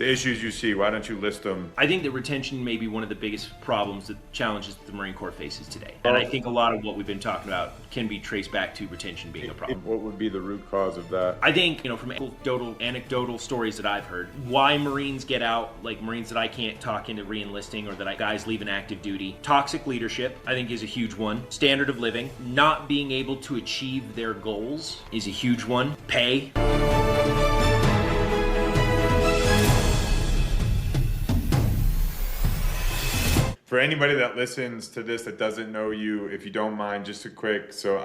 the issues you see. Why don't you list them? I think that retention may be one of the biggest problems, that challenges that the Marine Corps faces today. And I think a lot of what we've been talking about can be traced back to retention being a problem. What would be the root cause of that? I think, from anecdotal stories that I've heard, why Marines get out, like Marines that I can't talk into re-enlisting, or that guys leave in active duty. Toxic leadership, I think, is a huge one. Standard of living, not being able to achieve their goals is a huge one. Pay. For anybody that listens to this that doesn't know you, if you don't mind, just a quick. So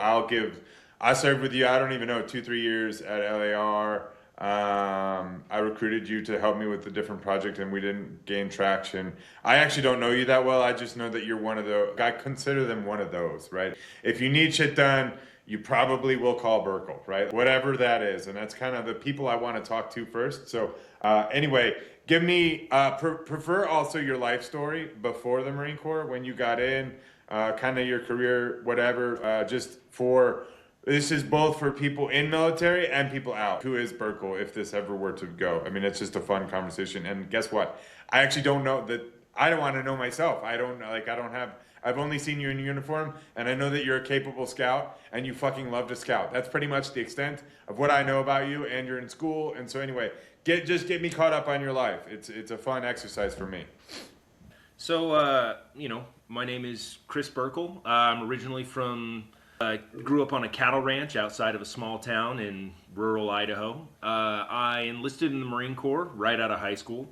I served with you, I don't even know, 2-3 years at LAR. I recruited you to help me with the different project, and we didn't gain traction. I actually don't know you that well. I just know that you're one of the, I consider them one of those, right? If you need shit done, you probably will call Burkell, right? Whatever that is. And that's kind of the people I want to talk to first. So anyway, give me, prefer also your life story before the Marine Corps, when you got in, kind of your career, whatever, this is both for people in military and people out. Who is Burkell if this ever were to go? I mean, it's just a fun conversation. And guess what? I actually don't know that. I don't want to know myself. I've only seen you in uniform, and I know that you're a capable scout, and you fucking love to scout. That's pretty much the extent of what I know about you, and you're in school. And so anyway, just get me caught up on your life. It's a fun exercise for me. So, my name is Chris Burkell. I'm originally grew up on a cattle ranch outside of a small town in rural Idaho. I enlisted in the Marine Corps right out of high school.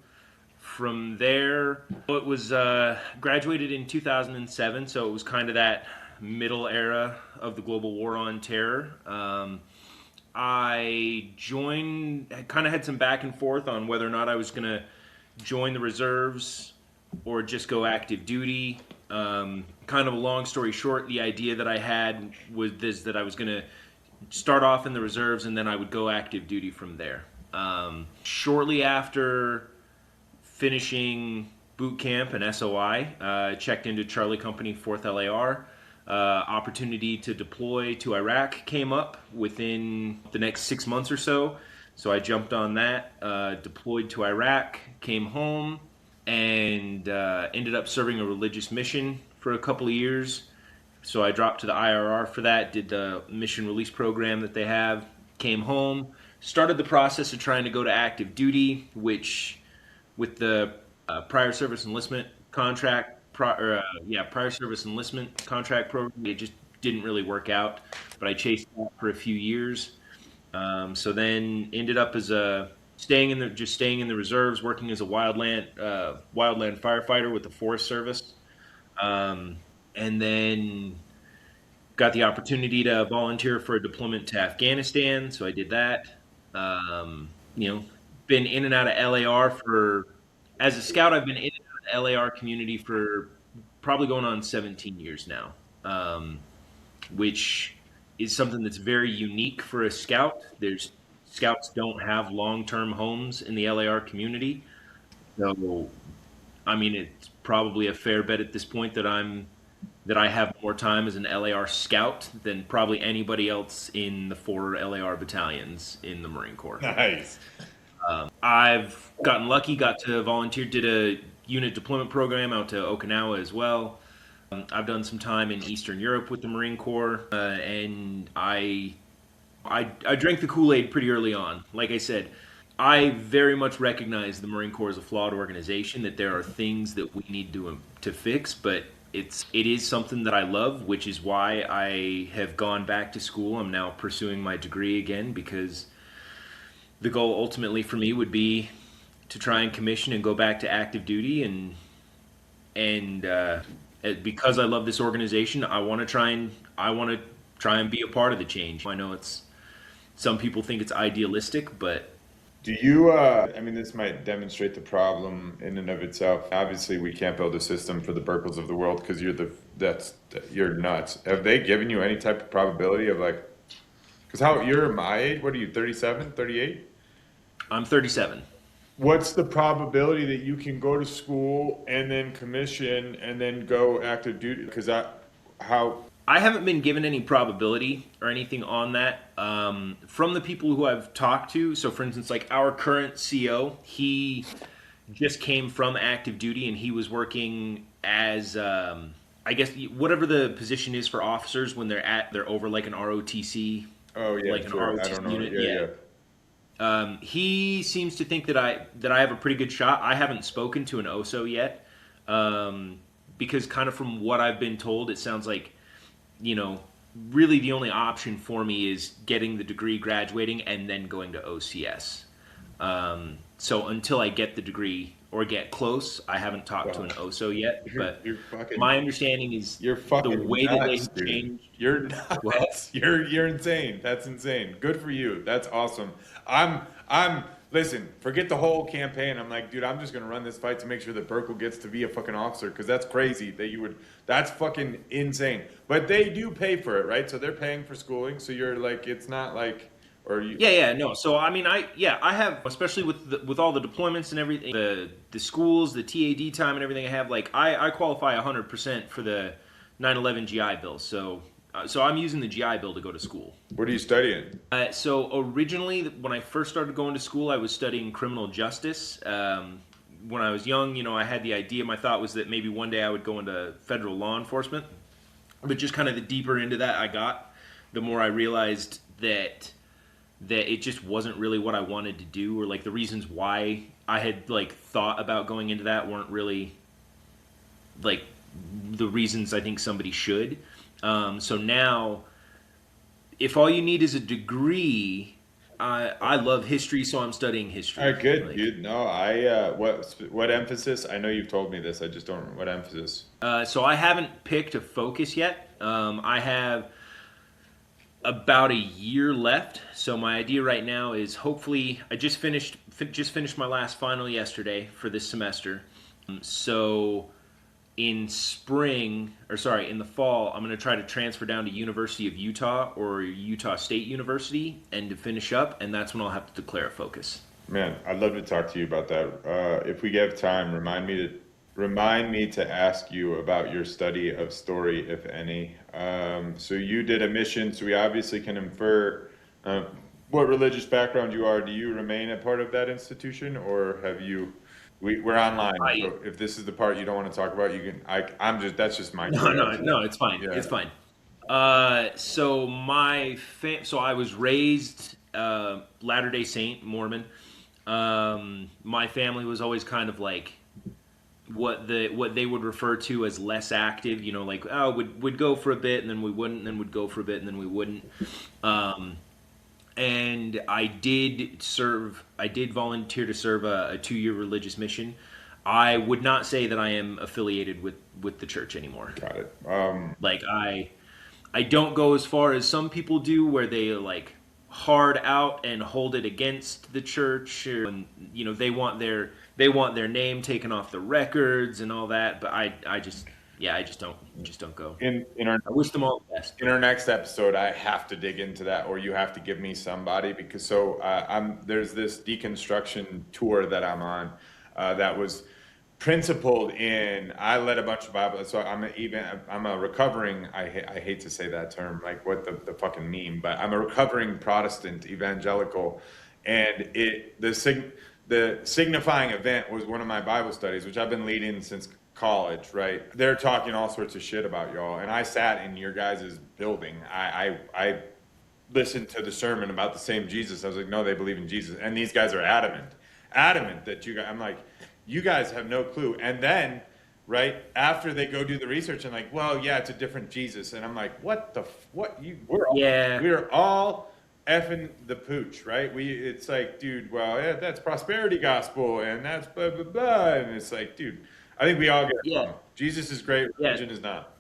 From there, it was graduated in 2007, so it was kind of that middle era of the global war on terror. I kind of had some back and forth on whether or not I was going to join the reserves or just go active duty. Kind of a long story short, the idea that I had was that I was going to start off in the reserves and then I would go active duty from there. Shortly after finishing boot camp and SOI, checked into Charlie Company 4th LAR. Opportunity to deploy to Iraq came up within the next 6 months or so. So I jumped on that, deployed to Iraq, came home, and ended up serving a religious mission for a couple of years. So I dropped to the IRR for that, did the mission release program that they have, came home, started the process of trying to go to active duty, which with the prior service enlistment contract, prior service enlistment contract program, it just didn't really work out. But I chased that for a few years. So then ended up as staying in the reserves, working as a wildland firefighter with the Forest Service, and then got the opportunity to volunteer for a deployment to Afghanistan. So I did that. Been in and out of LAR as a scout, I've been in and out of the LAR community for probably going on 17 years now, which is something that's very unique for a scout. Scouts don't have long-term homes in the LAR community. So, I mean, it's probably a fair bet at this point that I have more time as an LAR scout than probably anybody else in the 4 LAR battalions in the Marine Corps. Nice. I've gotten lucky, got to volunteer, did a unit deployment program out to Okinawa as well. I've done some time in Eastern Europe with the Marine Corps, and I drank the Kool-Aid pretty early on. Like I said, I very much recognize the Marine Corps as a flawed organization, that there are things that we need to fix, but it is something that I love, which is why I have gone back to school. I'm now pursuing my degree again, because the goal ultimately for me would be to try and commission and go back to active duty, and because I love this organization, I want to try and be a part of the change. I know some people think it's idealistic, but do you, this might demonstrate the problem in and of itself. Obviously, we can't build a system for the Burkells of the world because you're nuts. Have they given you any type of probability of because you're my age, what are you, 37, 38? I'm 37. What's the probability that you can go to school and then commission and then go active duty? Because I haven't been given any probability or anything on that from the people who I've talked to. So, for instance, like our current CO, he just came from active duty, and he was working as I guess whatever the position is for officers when they're over like an ROTC, Oh yeah, like an sure. I ROTC don't know. unit. Yeah, Yeah. yeah. He seems to think that I have a pretty good shot. I haven't spoken to an OSO yet, because kind of from what I've been told, it sounds like, you know, really the only option for me is getting the degree, graduating, and then going to OCS. So until I get the degree or get close, I haven't talked to an OSO yet. But You're fucking my understanding is you're the fucking way that nuts, they've dude. changed. You're What? nuts. You're insane. That's insane. Good for you. That's awesome. I'm listen, forget the whole campaign. I'm like, dude, I'm just gonna run this fight to make sure that Burkell gets to be a fucking officer, because that's crazy that you would that's fucking insane. But they do pay for it, right? So they're paying for schooling. So you're like, it's not like or you Yeah, no. So I mean, I have, especially with all the deployments and everything, the schools, the TAD time and everything I have. Like I qualify 100% for the 9/11 GI Bill. So I'm using the GI Bill to go to school. what are you studying? So originally, when I first started going to school, I was studying criminal justice. When I was young, I had the idea. My thought was that maybe one day I would go into federal law enforcement. But just kind of the deeper into that I got, the more I realized that it just wasn't really what I wanted to do, or like the reasons why I had like thought about going into that weren't really like the reasons I think somebody should. So now, if all you need is a degree, I love history, so I'm studying history. All right, good, Like, dude. No, what emphasis? I know you've told me this. I just don't what emphasis. so I haven't picked a focus yet. I have about a year left. So my idea right now is, hopefully, I just finished my last final yesterday for this semester. So in the fall, I'm going to try to transfer down to University of Utah or Utah State University and to finish up, and that's when I'll have to declare a focus. Man, I'd love to talk to you about that. If we have time, remind me to ask you about your study of story, if any. So you did a mission, so we obviously can infer what religious background you are. Do you remain a part of that institution, or have you? We're online, so if this is the part you don't want to talk about, you can. I'm just that's just my curiosity. No, it's fine. Yeah. It's fine. So so I was raised Latter-day Saint Mormon. My family was always kind of like what they would refer to as less active. Like, oh, would go for a bit and then we wouldn't, and then would go for a bit and then we wouldn't. And I did volunteer to serve a 2-year religious mission. I would not say that I am affiliated with the church anymore. Got it. Like I don't go as far as some people do, where they like hard out and hold it against the church, and they want their name taken off the records and all that. But I just don't go. I wish them all the best. In our next episode, I have to dig into that, or you have to give me somebody, because there's this deconstruction tour that I'm on that was principled in. I led a bunch of Bible, so I'm a recovering. I hate to say that term, like what the fucking meme, but I'm a recovering Protestant evangelical, and the signifying event was one of my Bible studies, which I've been leading since college, right? They're talking all sorts of shit about y'all, and I sat in your guys' building. I listened to the sermon about the same Jesus. I was like, no, they believe in Jesus, and these guys are adamant that you guys. I'm like, you guys have no clue. And then, right after they go do the research and like, well, yeah, it's a different Jesus, and I'm like, we're all effing the pooch, right? It's like, dude, well, yeah, that's prosperity gospel, and that's blah blah blah, and it's like, dude. I think we all get it wrong. Jesus is great. Religion is not.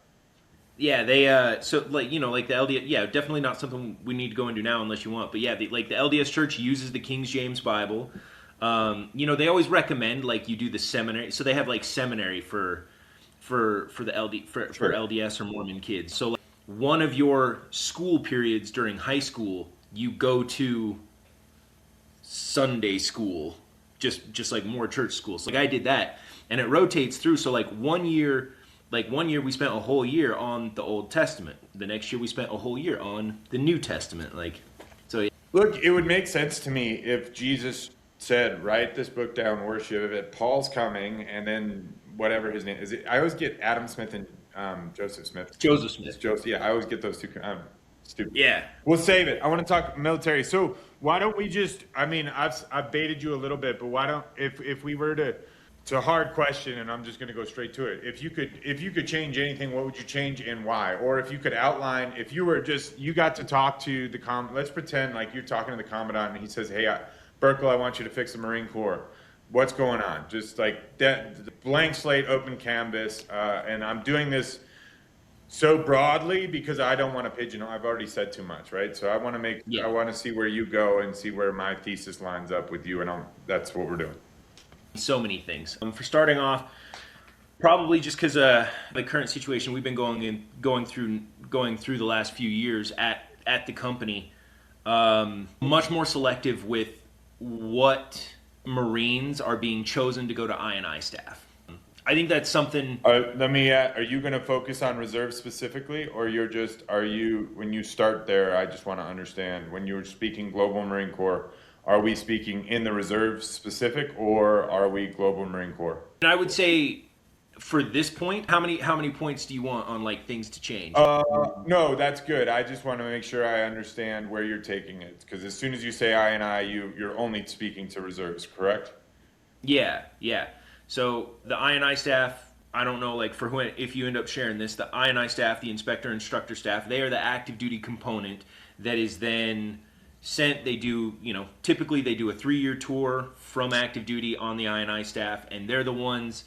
Yeah, they so like like the LDS. Yeah, definitely not something we need to go into now unless you want. But yeah, the LDS Church uses the King James Bible. They always recommend like you do the seminary. So they have like seminary for LDS or Mormon kids. So like, one of your school periods during high school, you go to Sunday school, just like more church schools. So, like I did that. And it rotates through. So like one year we spent a whole year on the Old Testament. The next year we spent a whole year on the New Testament. Like, so. Look, it would make sense to me if Jesus said, write this book down, worship it. Paul's coming, and then whatever his name is. I always get Adam Smith and Joseph Smith. Joseph It's Smith. Joseph. Yeah, I always get those two. Stupid. Yeah. We'll save it. I want to talk military. So why don't we just? I mean, I've baited you a little bit, but why don't if we were to? It's a hard question, and I'm just going to go straight to it. If you could change anything, what would you change and why? Or if you could outline, if you were just you got to talk to the let's pretend like you're talking to the commandant, and he says, "Hey, Burkell, I want you to fix the Marine Corps. What's going on?" Just like that, blank slate, open canvas, and I'm doing this so broadly because I don't want to pigeonhole. I've already said too much, right? So I want to I want to see where you go and see where my thesis lines up with you, and that's what we're doing. So many things. For starting off, probably just because the current situation we've been going through the last few years at the company, much more selective with what Marines are being chosen to go to I&I staff. I think that's something. Let me. Are you going to focus on reserve specifically, or are you when you start there? I just want to understand when you were speaking Global Marine Corps. Are we speaking in the reserve specific, or are we Global Marine Corps? And I would say, for this point, how many points do you want on like things to change? No, that's good. I just want to make sure I understand where you're taking it, because as soon as you say I&I, you're only speaking to reserves, correct? Yeah. So the I&I staff, I don't know, like if you end up sharing this, the I&I staff, the instructor staff, they are the active duty component that is then sent. They do, typically they do a 3-year tour from active duty on the I&I staff, and they're the ones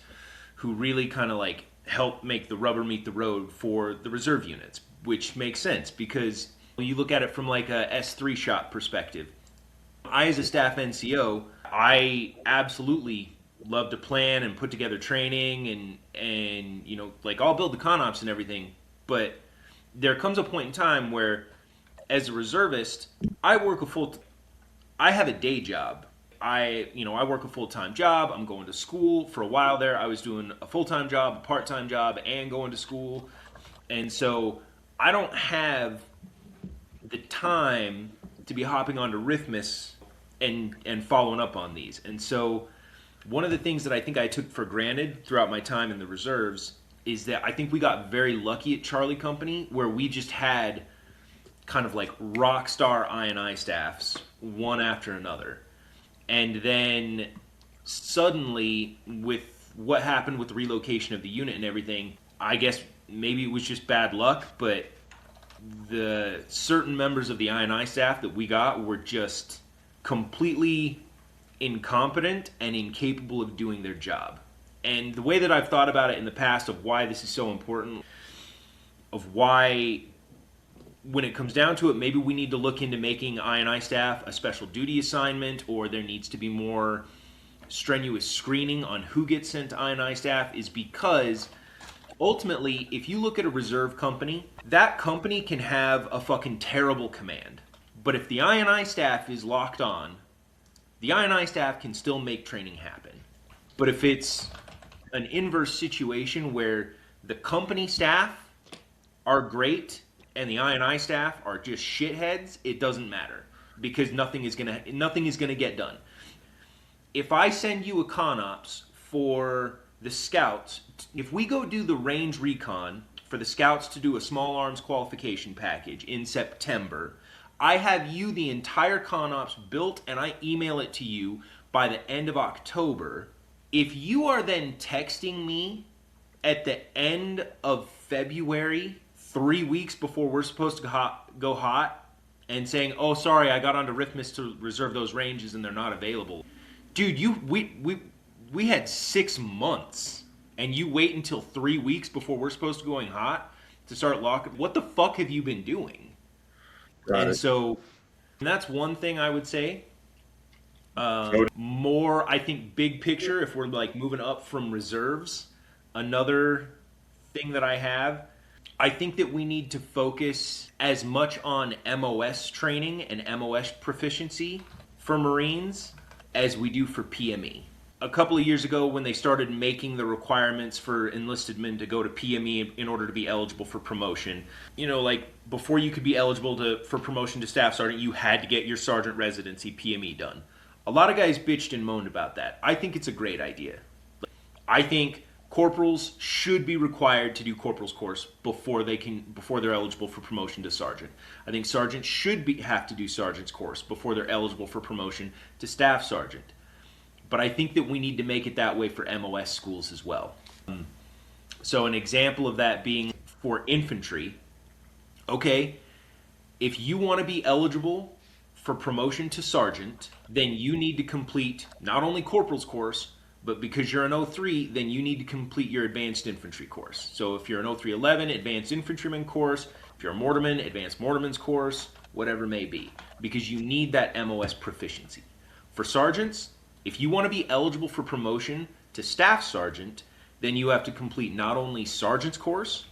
who really kind of like help make the rubber meet the road for the reserve units, which makes sense because when you look at it from like a S3 shot perspective. I, as a staff NCO, I absolutely love to plan and put together training and like I'll build the con ops and everything, but there comes a point in time where as a reservist, I have a day job. I work a full-time job. I'm going to school. For a while there, I was doing a full-time job, a part-time job, and going to school. And so I don't have the time to be hopping onto Rhythmus and following up on these. And so one of the things that I think I took for granted throughout my time in the reserves is that I think we got very lucky at Charlie Company where we just had kind of like rock star I&I staffs one after another. And then suddenly with what happened with the relocation of the unit and everything, I guess maybe it was just bad luck, but the certain members of the I&I staff that we got were just completely incompetent and incapable of doing their job. And the way that I've thought about it in the past of why this is so important, of why when it comes down to it, maybe we need to look into making I&I staff a special duty assignment, or there needs to be more strenuous screening on who gets sent to I&I staff, is because ultimately, if you look at a reserve company, that company can have a fucking terrible command. But if the I&I staff is locked on, the I&I staff can still make training happen. But if it's an inverse situation where the company staff are great and the I&I staff are just shitheads, it doesn't matter because nothing is gonna get done. If I send you a con ops for the scouts, if we go do the range recon for the scouts to do a small arms qualification package in September, I have you the entire con ops built and I email it to you by the end of October. If you are then texting me at the end of February, 3 weeks before we're supposed to go hot, and saying, "Oh, sorry, I got onto Rhythmus to reserve those ranges and they're not available," dude, we had 6 months, and you wait until 3 weeks before we're supposed to going hot to start locking. What the fuck have you been doing? So that's one thing I would say. More, I think, big picture. If we're like moving up from reserves, another thing that I think that we need to focus as much on MOS training and MOS proficiency for Marines as we do for PME. A couple of years ago when they started making the requirements for enlisted men to go to PME in order to be eligible for promotion, like before you could be eligible for promotion to staff sergeant, you had to get your sergeant residency PME done. A lot of guys bitched and moaned about that. I think it's a great idea. I think corporals should be required to do corporal's course before they're eligible for promotion to sergeant. I think sergeants should have to do sergeant's course before they're eligible for promotion to staff sergeant. But I think that we need to make it that way for MOS schools as well. So an example of that being for infantry, okay, if you want to be eligible for promotion to sergeant, then you need to complete not only corporal's course, but because you're an 03, then you need to complete your advanced infantry course. So if you're an 0311, advanced infantryman course. If you're a mortarman, advanced mortarman's course, whatever it may be. Because you need that MOS proficiency. For sergeants, if you want to be eligible for promotion to staff sergeant, then you have to complete not only sergeant's course,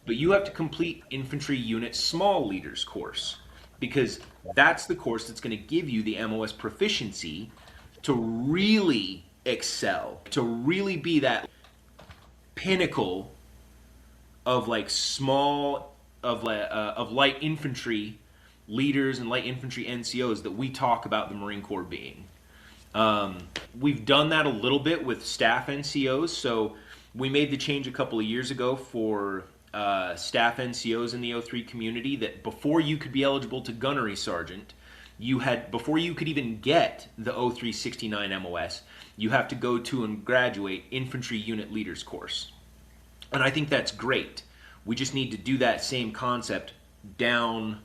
but you have to complete infantry unit small leaders course. Because that's the course that's going to give you the MOS proficiency to really excel, to really be that pinnacle of like small of light infantry leaders and light infantry NCOs that we talk about the Marine Corps being. We've done that a little bit with staff NCOs. So we made the change a couple of years ago for staff NCOs in the 03 community that before you could be eligible to gunnery sergeant, before you could even get the 0369 MOS, you have to go to and graduate infantry unit leaders course. And I think that's great. We just need to do that same concept down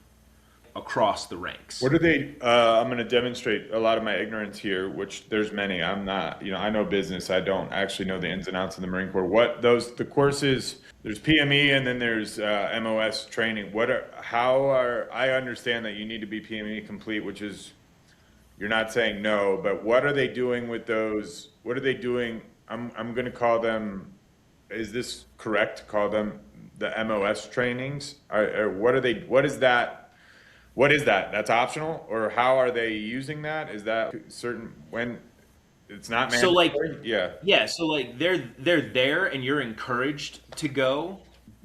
across the ranks. What are they? I'm going to demonstrate a lot of my ignorance here, which there's many. I'm not, I know business. I don't actually know the ins and outs of the Marine Corps. The courses, there's PME and then there's MOS training. I understand that you need to be PME complete, which is, you're not saying no, but what are they doing with those? What are they doing? I'm going to call them, is this correct to call them the MOS trainings? What is that? What is that? That's optional, or how are they using that? Is that certain when it's not mandatory? So like they're there and you're encouraged to go,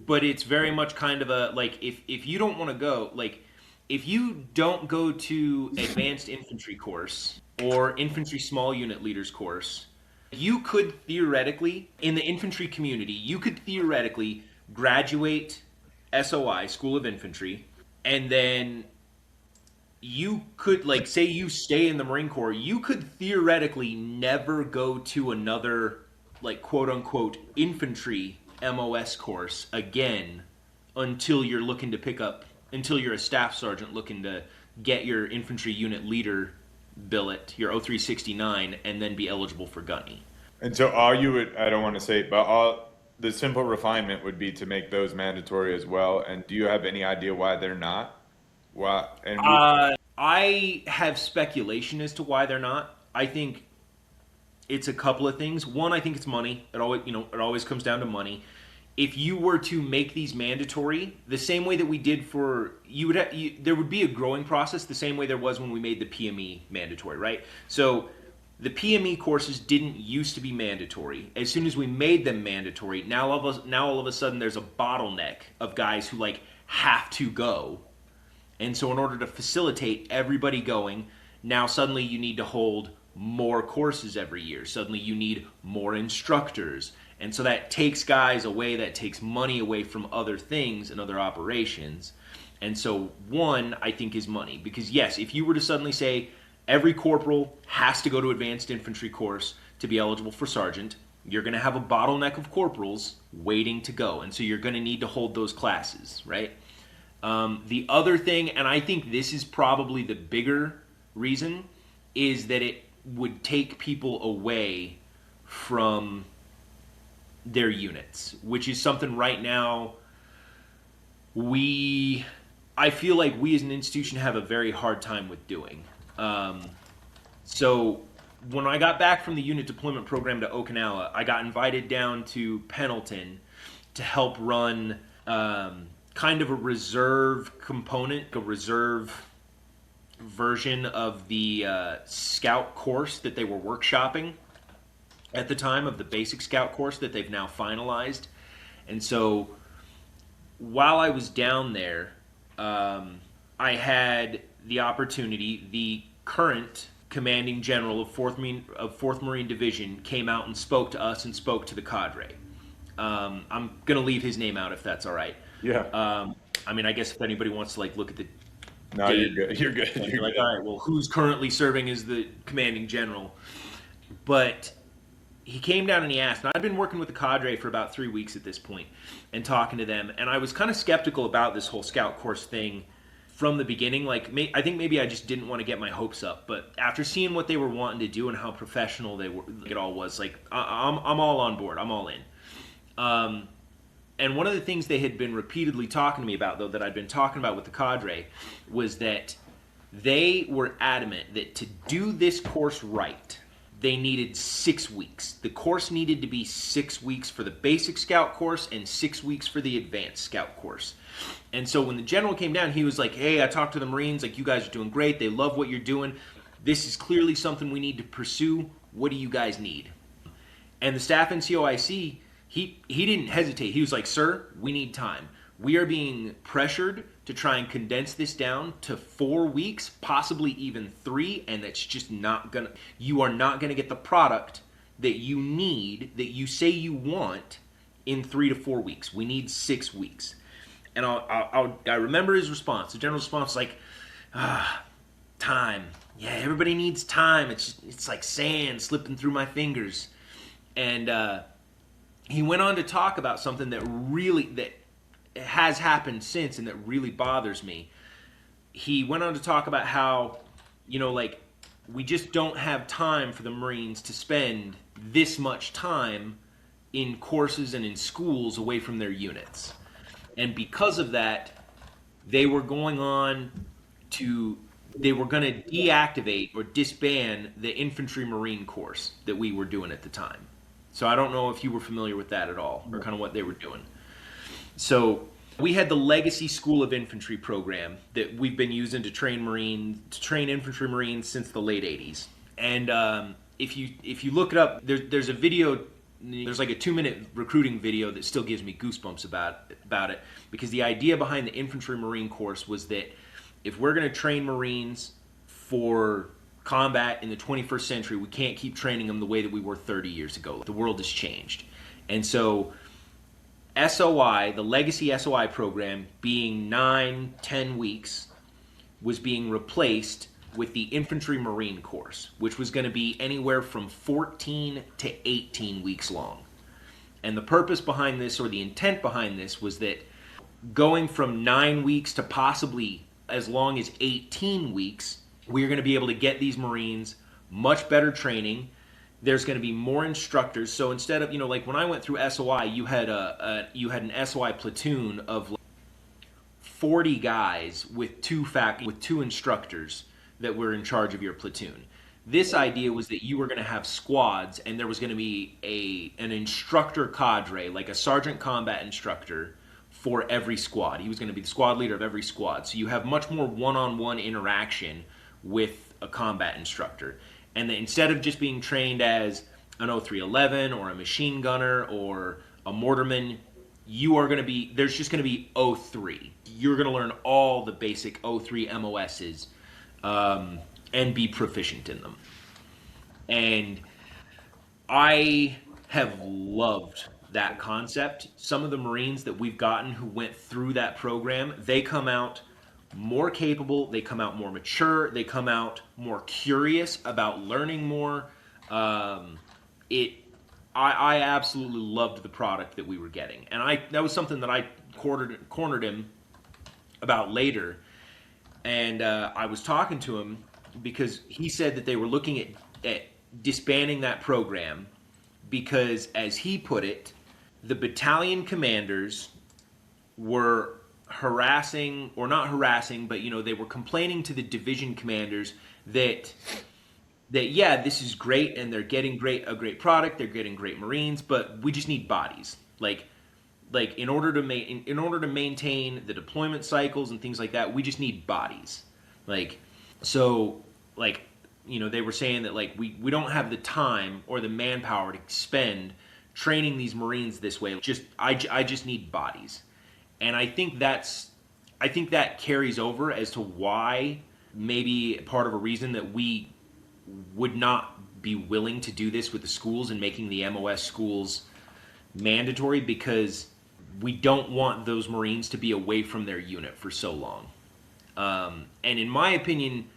but it's very much kind of a like if you don't want to go, like if you don't go to advanced infantry course or infantry small unit leaders course, you could theoretically in the infantry community, you could theoretically graduate SOI, School of Infantry, and then you could, like, say you stay in the Marine Corps, you could theoretically never go to another, like, quote unquote, infantry MOS course again until you're a staff sergeant looking to get your infantry unit leader billet, your 0369, and then be eligible for gunny. And so I don't want to say, but the simple refinement would be to make those mandatory as well. And do you have any idea why they're not? I have speculation as to why they're not. I think it's a couple of things. One, I think it's money. It always comes down to money. If you were to make these mandatory, the same way that we did there would be a growing process the same way there was when we made the PME mandatory, right? So the PME courses didn't used to be mandatory. As soon as we made them mandatory, now all of a sudden there's a bottleneck of guys who like have to go. And so in order to facilitate everybody going, now suddenly you need to hold more courses every year. Suddenly you need more instructors. And so that takes guys away, that takes money away from other things and other operations. And so one, I think, is money. Because yes, if you were to suddenly say every corporal has to go to advanced infantry course to be eligible for sergeant, you're going to have a bottleneck of corporals waiting to go. And so you're going to need to hold those classes, right? The other thing, and I think this is probably the bigger reason, is that it would take people away from their units, which is something right now I feel like we as an institution have a very hard time with doing. So when I got back from the unit deployment program to Okinawa, I got invited down to Pendleton to help run kind of a reserve component, a reserve version of the scout course that they were workshopping at the time, of the basic scout course that they've now finalized. And so while I was down there, I had the opportunity, the current commanding general of 4th Marine Division, came out and spoke to us and spoke to the cadre. I'm gonna leave his name out if that's all right. Yeah. I mean, I guess if anybody wants to look at the No, date, you're good. You're good. like, You're like, good. all right, well, who's currently serving as the commanding general? But he came down and he asked, and I'd been working with the cadre for about 3 weeks at this point and talking to them, and I was kind of skeptical about this whole scout course thing from the beginning. Like, I think maybe I just didn't want to get my hopes up, but after seeing what they were wanting to do and how professional they were, it all was, like, I'm all on board. I'm all in. And one of the things they had been repeatedly talking to me about, though, that I'd been talking about with the cadre, was that they were adamant that to do this course right, they needed 6 weeks. The course needed to be 6 weeks for the basic scout course and 6 weeks for the advanced scout course. And so when the general came down, he was like, hey, I talked to the Marines, like, you guys are doing great. They love what you're doing. This is clearly something we need to pursue. What do you guys need? And the staff NCOIC, he didn't hesitate. He was like, sir, we need time. We are being pressured to try and condense this down to 4 weeks, possibly even 3, and that's just not gonna, you are not gonna get the product that you need, that you say you want, in 3 to 4 weeks. We need 6 weeks. And I remember his response. The general's response was like, time. Yeah, everybody needs time. It's like sand slipping through my fingers. And he went on to talk about something that has happened since and that really bothers me. He went on to talk about how, like, we just don't have time for the Marines to spend this much time in courses and in schools away from their units. And because of that, they were going to deactivate or disband the infantry Marine course that we were doing at the time. So I don't know if you were familiar with that at all, or kind of what they were doing. So we had the Legacy School of Infantry program that we've been using to train infantry Marines since the late 80s. And if you look it up, there's a video. There's like a 2-minute recruiting video that still gives me goosebumps about it, because the idea behind the infantry Marine course was that if we're going to train Marines for combat in the 21st century, we can't keep training them the way that we were 30 years ago. The world has changed. And so SOI, the Legacy SOI program, being 9-10 weeks, was being replaced with the Infantry Marine course, which was going to be anywhere from 14 to 18 weeks long. And the purpose behind this, or the intent behind this, was that going from 9 weeks to possibly as long as 18 weeks, we're going to be able to get these Marines much better training. There's going to be more instructors. So instead of, like when I went through SOI, you had an SOI platoon of 40 guys with two instructors that were in charge of your platoon. This idea was that you were going to have squads, and there was going to be an instructor cadre, like a sergeant combat instructor, for every squad. He was going to be the squad leader of every squad. So you have much more one-on-one interaction with a combat instructor. And that instead of just being trained as an 0311 or a machine gunner or a mortarman, there's just going to be 03. You're going to learn all the basic 03 MOSs and be proficient in them. And I have loved that concept. Some of the Marines that we've gotten who went through that program, they come out more capable, they come out more mature, they come out more curious about learning more. I absolutely loved the product that we were getting. And that was something that I cornered him about later. And I was talking to him because he said that they were looking at disbanding that program because, as he put it, the battalion commanders were harassing, or not harassing, but they were complaining to the division commanders that yeah, this is great and they're getting a great product, they're getting great Marines, but we just need bodies. Like in order to maintain the deployment cycles and things like that, we just need bodies. They were saying that we don't have the time or the manpower to spend training these Marines this way. I just need bodies. And I think that carries over as to why maybe part of a reason that we would not be willing to do this with the schools and making the MOS schools mandatory, because we don't want those Marines to be away from their unit for so long. And in my opinion,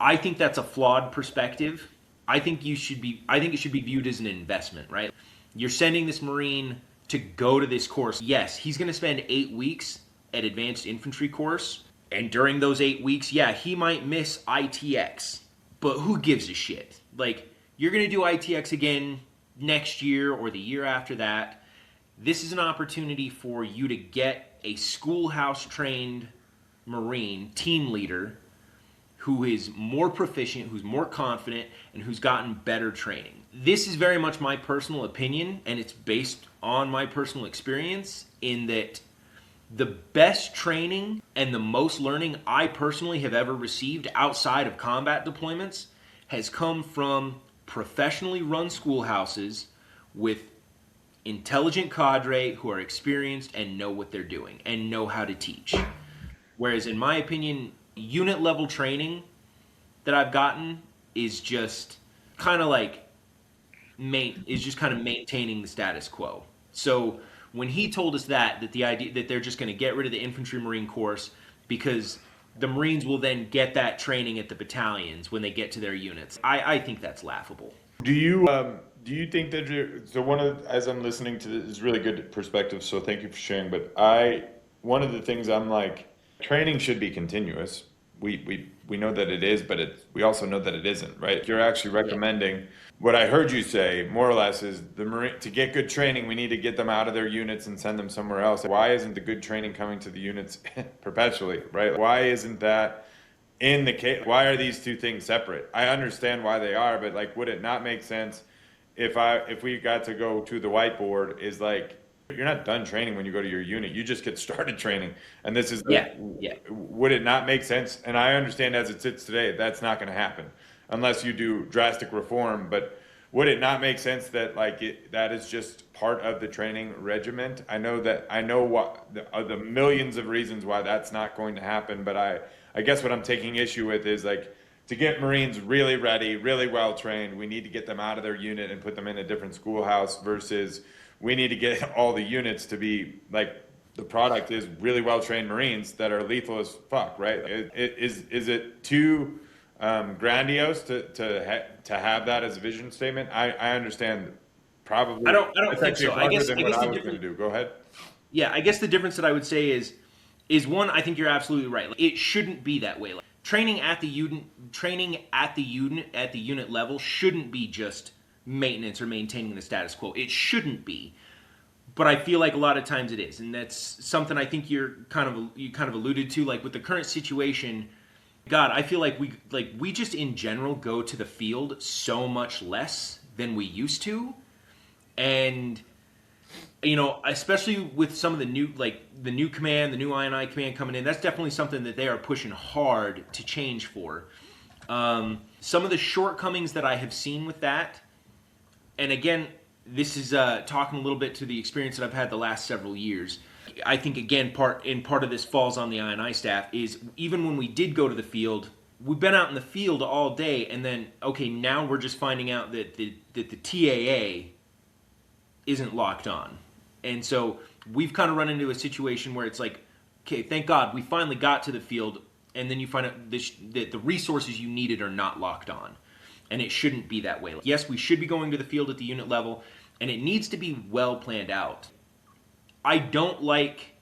I think that's a flawed perspective. I think it should be viewed as an investment, right? You're sending this Marine to go to this course. Yes, he's going to spend 8 weeks at advanced infantry course. And during those 8 weeks, yeah, he might miss ITX, but who gives a shit? Like, you're going to do ITX again next year or the year after that. This is an opportunity for you to get a schoolhouse trained Marine team leader who is more proficient, who's more confident, and who's gotten better training. This is very much my personal opinion, and it's based on my personal experience, in that the best training and the most learning I personally have ever received outside of combat deployments has come from professionally run schoolhouses with intelligent cadre who are experienced and know what they're doing and know how to teach. Whereas in my opinion, unit level training that I've gotten is just kind of like maintaining the status quo. So when he told us that the idea that they're just going to get rid of the infantry Marine course because the Marines will then get that training at the battalions when they get to their units, I think that's laughable. Do you think that so one of, as I'm listening to this, is really good perspective, so thank you for sharing, but one of the things I'm like, training should be continuous. We know that it is, but we also know that it isn't, right? You're actually recommending, what I heard you say more or less is to get good training, we need to get them out of their units and send them somewhere else. Why isn't the good training coming to the units perpetually, right? Why isn't that in the case? Why are these two things separate? I understand why they are, but like, would it not make sense if we got to go to the whiteboard, is like, you're not done training when you go to your unit. You just get started training. And this is, would it not make sense? And I understand as it sits today, that's not going to happen unless you do drastic reform. But would it not make sense that that is just part of the training regiment? I know what the millions of reasons why that's not going to happen. But I guess what I'm taking issue with is like, to get Marines really ready, really well trained, we need to get them out of their unit and put them in a different schoolhouse, versus we need to get all the units to be like, the product is really well trained Marines that are lethal as fuck, right? Is it too grandiose to have that as a vision statement? I understand, probably. I don't think so. I guess what I was going to do. Go ahead. Yeah, I guess the difference that I would say is one, I think you're absolutely right. It shouldn't be that way. Training at the unit level shouldn't be just maintenance or maintaining the status quo. It shouldn't be. But I feel like a lot of times it is, and that's something I think you kind of alluded to, like with the current situation. God, I feel like we just in general go to the field so much less than we used to. And especially with some of the new command, the new INI command coming in, that's definitely something that they are pushing hard to change for. Some of the shortcomings that I have seen with that, and again, this is talking a little bit to the experience that I've had the last several years. I think, again, part of this falls on the INI staff, is even when we did go to the field, we've been out in the field all day, and then, okay, now we're just finding out that the TAA isn't locked on. And so we've kind of run into a situation where it's like, okay, thank God we finally got to the field, and then you find out that the resources you needed are not locked on. And it shouldn't be that way. Yes, we should be going to the field at the unit level, and it needs to be well planned out. I don't like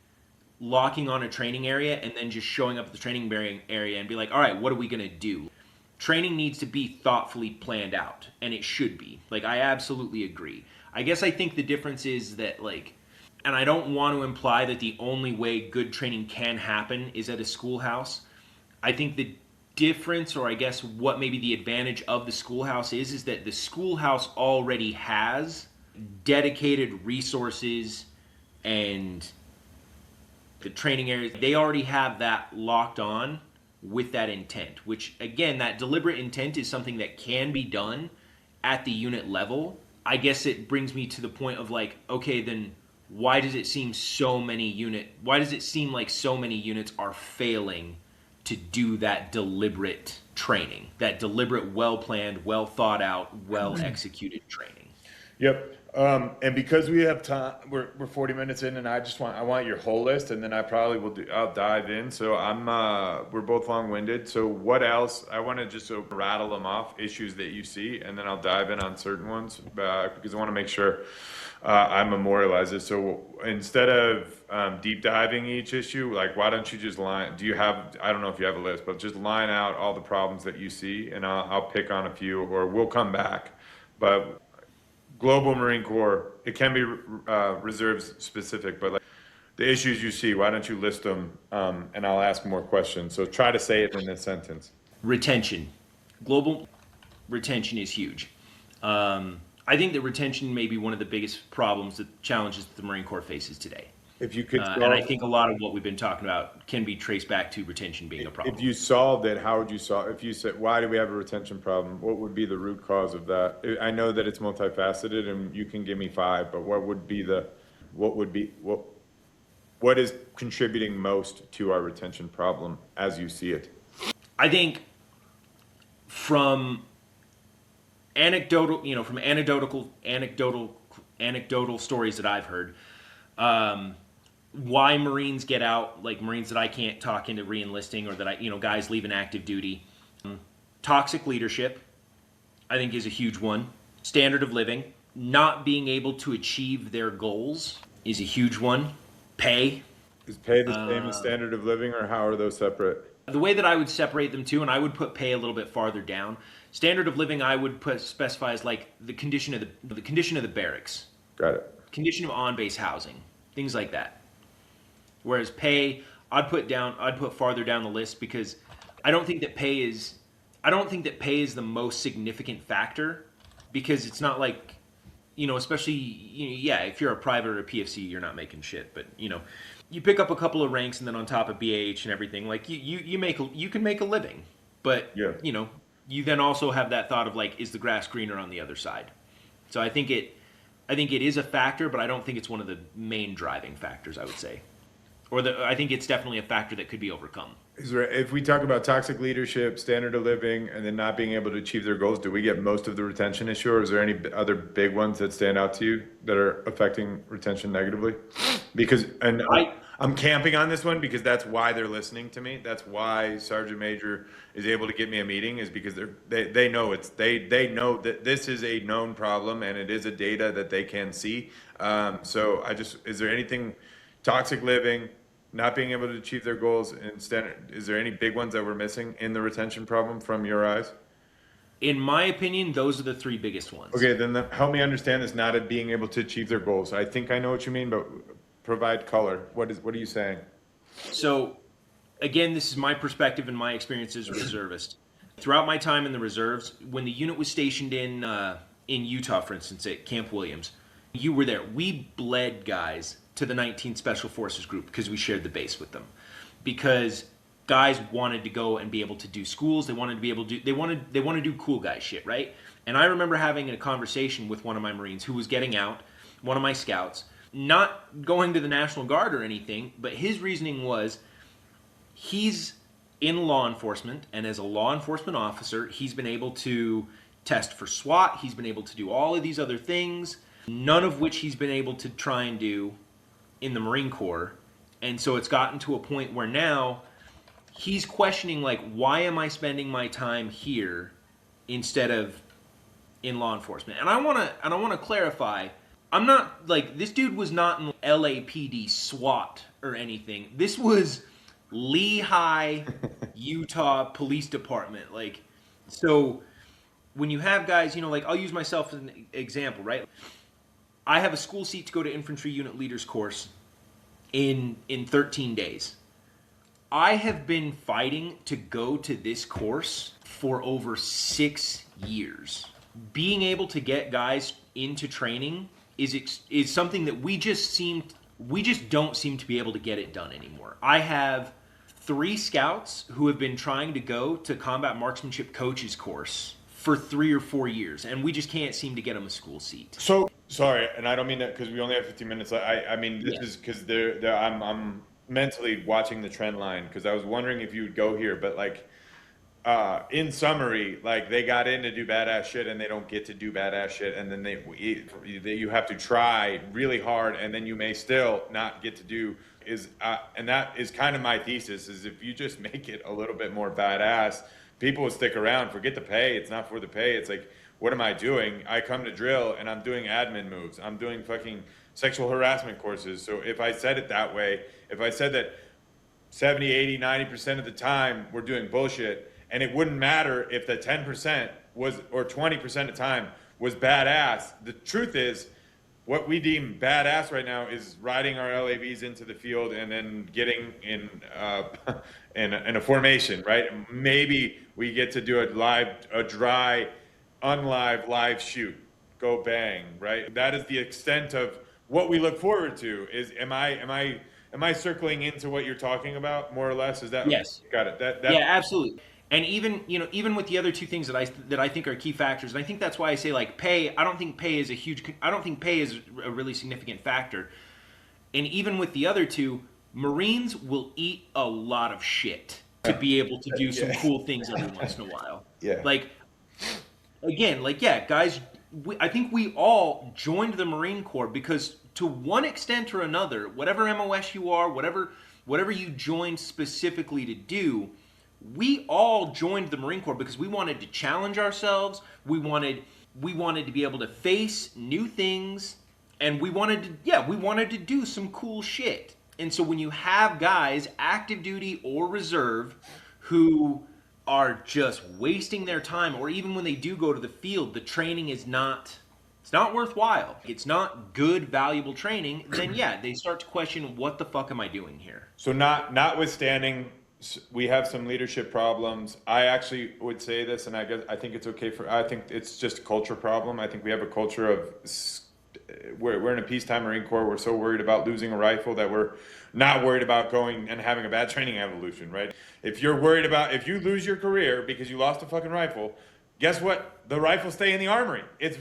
locking on a training area and then just showing up at the training area and be like, all right, what are we going to do? Training needs to be thoughtfully planned out, and it should be. I absolutely agree. I guess I think the difference is that, and I don't want to imply that the only way good training can happen is at a schoolhouse. I think the difference, or I guess what maybe the advantage of the schoolhouse is that the schoolhouse already has dedicated resources and the training areas. They already have that locked on with that intent, which, again, that deliberate intent is something that can be done at the unit level. I guess it brings me to the point of okay, then why does it seem like so many units are failing to do that deliberate training, that deliberate, well-planned, well thought out, well executed training. Yep. And because we have time, we're 40 minutes in, and I want your whole list, and then I'll dive in. So we're both long-winded. So what else? I want to just rattle them off, issues that you see, and then I'll dive in on certain ones, because I want to make sure I memorialize it. So instead of deep diving each issue, like, why don't you just I don't know if you have a list, but just line out all the problems that you see, and I'll pick on a few, or we'll come back. But Global Marine Corps, it can be reserves specific, but like the issues you see, why don't you list them, and I'll ask more questions. So try to say it in a sentence. Retention. Global retention is huge. I think that retention may be one of the biggest challenges that the Marine Corps faces today. If you could, and I think a lot of what we've been talking about can be traced back to retention being a problem. If you solved it, how would you solve? If you said, why do we have a retention problem? What would be the root cause of that? I know that it's multifaceted, and you can give me 5, but what is contributing most to our retention problem as you see it? I think from anecdotal stories that I've heard, why Marines get out, like Marines that I can't talk into re-enlisting, or that guys leaving active duty. Toxic leadership, I think, is a huge one. Standard of living, not being able to achieve their goals is a huge one. Pay. Is pay the same as standard of living, or how are those separate? The way that I would separate them too, and I would put pay a little bit farther down. Standard of living, I would specify as like the condition of the barracks. Got it. Condition of on-base housing, things like that. Whereas pay, I'd put farther down the list, because I don't think that pay is the most significant factor, because it's not like, especially, if you're a private or a PFC, you're not making shit, but you pick up a couple of ranks, and then on top of BAH and everything, like you can make a living, but yeah. You then also have that thought of like, is the grass greener on the other side? So I think it is a factor, but I don't think it's one of the main driving factors, I would say. I think it's definitely a factor that could be overcome. If we talk about toxic leadership, standard of living, and then not being able to achieve their goals, do we get most of the retention issue, or is there any other big ones that stand out to you that are affecting retention negatively? I'm camping on this one because that's why they're listening to me. That's why Sergeant Major is able to get me a meeting, is because they know know that this is a known problem, and it is a data that they can see. Is there anything toxic living, not being able to achieve their goals, is there any big ones that we're missing in the retention problem from your eyes? In my opinion, those are the 3 biggest ones. Okay, then help me understand this, not at being able to achieve their goals. I think I know what you mean, but provide color. What are you saying? So, again, this is my perspective and my experience as a reservist. Throughout my time in the reserves, when the unit was stationed in Utah, for instance, at Camp Williams, you were there. We bled guys to the 19th Special Forces group because we shared the base with them. Because guys wanted to go and be able to do schools. They wanted to be able to they want to do cool guy shit, right? And I remember having a conversation with one of my Marines who was getting out, one of my scouts, not going to the National Guard or anything, but his reasoning was he's in law enforcement, and as a law enforcement officer, he's been able to test for SWAT, he's been able to do all of these other things, none of which he's been able to try and do in the Marine Corps. And so it's gotten to a point where now he's questioning, like, why am I spending my time here instead of in law enforcement? And I want to clarify, I'm not, like, this dude was not in LAPD SWAT or anything. This was Lehigh, Utah Police Department. Like, so when you have guys, like, I'll use myself as an example, right? I have a school seat to go to infantry unit leaders course in 13 days. I have been fighting to go to this course for over 6 years. Being able to get guys into training is something that we just don't seem to be able to get it done anymore. I have 3 scouts who have been trying to go to combat marksmanship coaches course for 3 or 4 years, and we just can't seem to get them a school seat. So sorry, and I don't mean that because we only have 15 minutes. I mean this is because mentally watching the trend line because I was wondering if you would go here, but like in summary, like they got in to do badass shit and they don't get to do badass shit, and then you have to try really hard, and then you may still not get to do is and that is kind of my thesis is if you just make it a little bit more badass, people will stick around. Forget the pay; it's not for the pay. It's like, what am I doing? I come to drill and I'm doing admin moves. I'm doing fucking sexual harassment courses. So if I said it that way, if I said that 70, 80, 90% of the time we're doing bullshit, and it wouldn't matter if the 10% was, or 20% of the time was badass. The truth is, what we deem badass right now is riding our LAVs into the field and then getting in in a formation, right? Maybe we get to do a dry, live shoot, go bang, right? That is the extent of what we look forward to. Is am I circling into what you're talking about more or less? Is that Yes. got it? That Yeah, absolutely. And even even with the other two things that I think are key factors, and I think that's why I say like pay. I don't think pay is a really significant factor. And even with the other two, Marines will eat a lot of shit to be able to do some cool things every once in a while. Yeah. Like again, like yeah, guys, I think we all joined the Marine Corps because to one extent or another, whatever MOS you are, whatever you joined specifically to do, we all joined the Marine Corps because we wanted to challenge ourselves. We wanted to be able to face new things, and we wanted to do some cool shit. And so when you have guys active duty or reserve who are just wasting their time, or even when they do go to the field, the training is not worthwhile. It's not good, valuable training. Then yeah, they start to question, what the fuck am I doing here? So notwithstanding, we have some leadership problems. I actually would say this, and I think it's okay I think it's just a culture problem. I think we have a culture of we're in a peacetime Marine Corps. We're so worried about losing a rifle that we're not worried about going and having a bad training evolution, right? If you're worried about if you lose your career because you lost a fucking rifle, guess what? The rifles stay in the armory. It's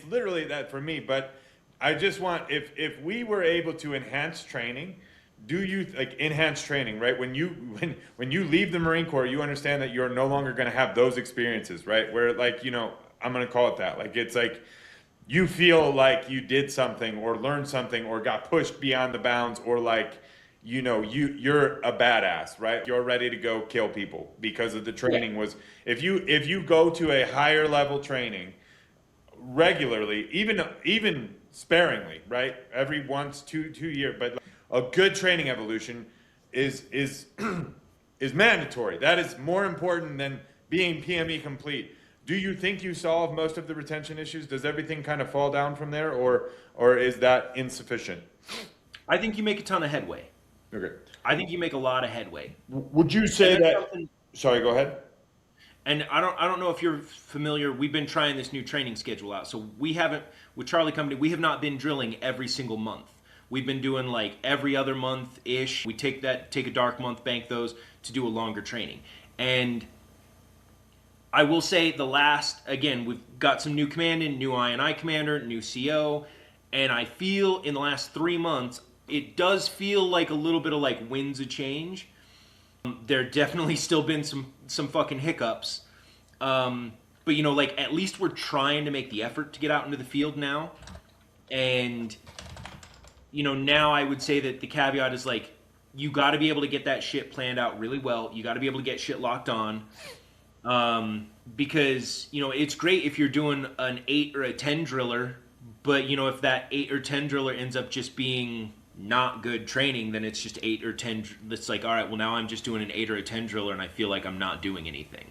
literally that for me. But I just want if we were able to enhance training. Do you like enhanced training, right? When you leave the Marine Corps, you understand that you're no longer going to have those experiences, right? Where like, I'm going to call it that. Like, it's like you feel like you did something or learned something or got pushed beyond the bounds, or like, you're a badass, right? You're ready to go kill people because of the training was, if you go to a higher level training regularly, even sparingly, right? Every once, two years, but a good training evolution is mandatory. That is more important than being PME complete. Do you think you solve most of the retention issues? Does everything kind of fall down from there, or is that insufficient? I think you make a ton of headway. Okay. I think you make a lot of headway. Would you say that? Sorry, go ahead. And I don't know if you're familiar. We've been trying this new training schedule out. So we haven't, with Charlie Company, we have not been drilling every single month. We've been doing like every other month-ish. We take a dark month, bank those to do a longer training. And I will say we've got some new command in, new I&I commander, new CO, and I feel in the last 3 months, it does feel like a little bit of like winds of change. There definitely still been some fucking hiccups. But like at least we're trying to make the effort to get out into the field now. And now I would say that the caveat is like, you got to be able to get that shit planned out really well. You got to be able to get shit locked on. Because, it's great if you're doing an 8 or a 10 driller, but, if that 8 or 10 driller ends up just being not good training, then it's just 8 or 10. It's like, all right, well, now I'm just doing an 8 or a 10 driller and I feel like I'm not doing anything.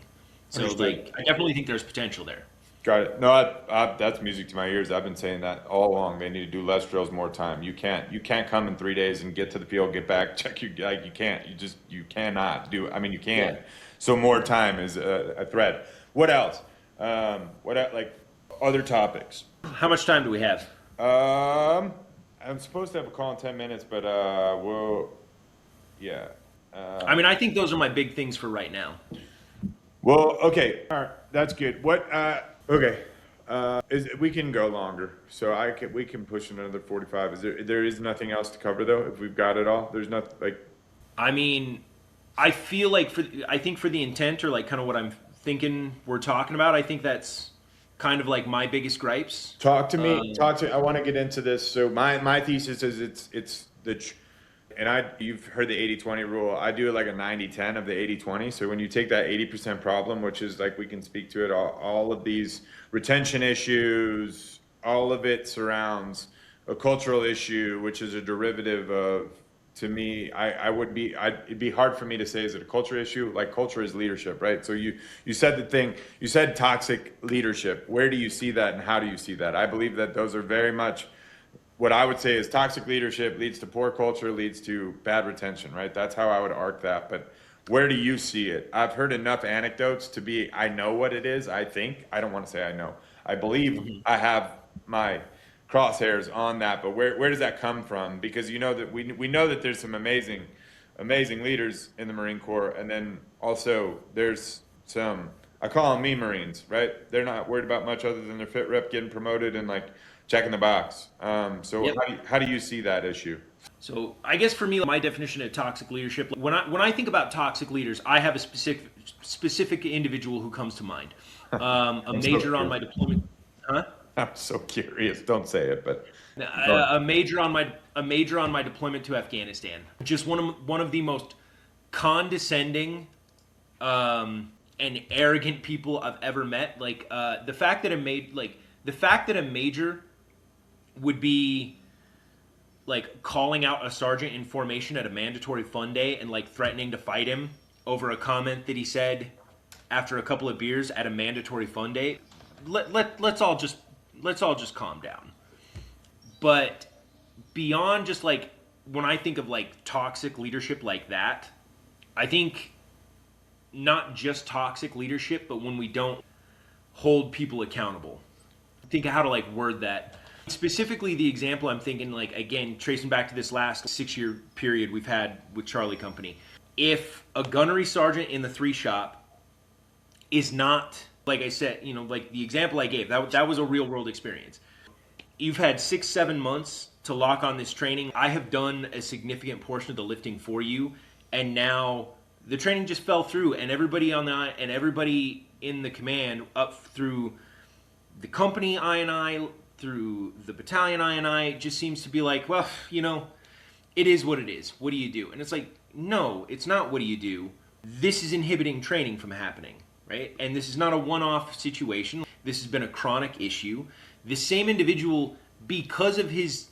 So, Understood. I definitely think there's potential there. Got it. No, that's music to my ears. I've been saying that all along. They need to do less drills, more time. You can't come in 3 days and get to the field, get back, check your, like, you can't. You cannot do. I mean, you can. Yeah. So more time is a threat. What else? Like other topics? How much time do we have? I'm supposed to have a call in 10 minutes, but yeah. I think those are my big things for right now. Well, okay. All right. That's good. Okay. We can go longer, so we can push another 45. There is nothing else to cover though, if we've got it all? There's not like, I mean, I feel like I think for the intent, or like kind of what I'm thinking we're talking about, I think that's kind of like my biggest gripes. I want to get into this. So my thesis is you've heard the 80-20 rule. I do it like a 90-10 of the 80-20. So when you take that 80% problem, which is like, we can speak to it, all of these retention issues, all of it surrounds a cultural issue, which is a derivative of, to me, it'd be hard for me to say, is it a culture issue? Like, culture is leadership, right? So you said toxic leadership. Where do you see that, and how do you see that? I believe that those are very much what I would say is toxic leadership leads to poor culture, leads to bad retention, right? That's how I would arc that. But where do you see it? I've heard enough anecdotes I know what it is, I think. I don't want to say I know. I believe I have my crosshairs on that, but where does that come from? Because you know that we know that there's some amazing leaders in the Marine Corps, and then also there's some, I call them me Marines, right? They're not worried about much other than their fit rep, getting promoted, and like checking the box. So Yep. how do you see that issue? So I guess for me, my definition of toxic leadership, when I think about toxic leaders, I have a specific individual who comes to mind. A major on my deployment, huh? I'm so curious. Don't say it, but A major on my deployment to Afghanistan. Just one of the most condescending and arrogant people I've ever met. Like the fact that a major would be like calling out a sergeant in formation at a mandatory fun day and like threatening to fight him over a comment that he said after a couple of beers at a mandatory fun day. Let's all just calm down. But beyond just like, when I think of like toxic leadership like that, I think not just toxic leadership, but when we don't hold people accountable. Think of how to like word that. Specifically, the example I'm thinking, like, again, tracing back to this last 6-year period we've had with Charlie Company. If a gunnery sergeant in the 3 shop is not, like I said, you know, like the example I gave, that was a real world experience. You've had 6-7 months to lock on this training. I have done a significant portion of the lifting for you, and now the training just fell through, and everybody in the command up through the company I&I, through the battalion I&I, just seems to be like, well, you know, it is what it is. What do you do? And it's like, no, it's not what do you do. This is inhibiting training from happening, right? And this is not a one-off situation. This has been a chronic issue. The same individual, because of his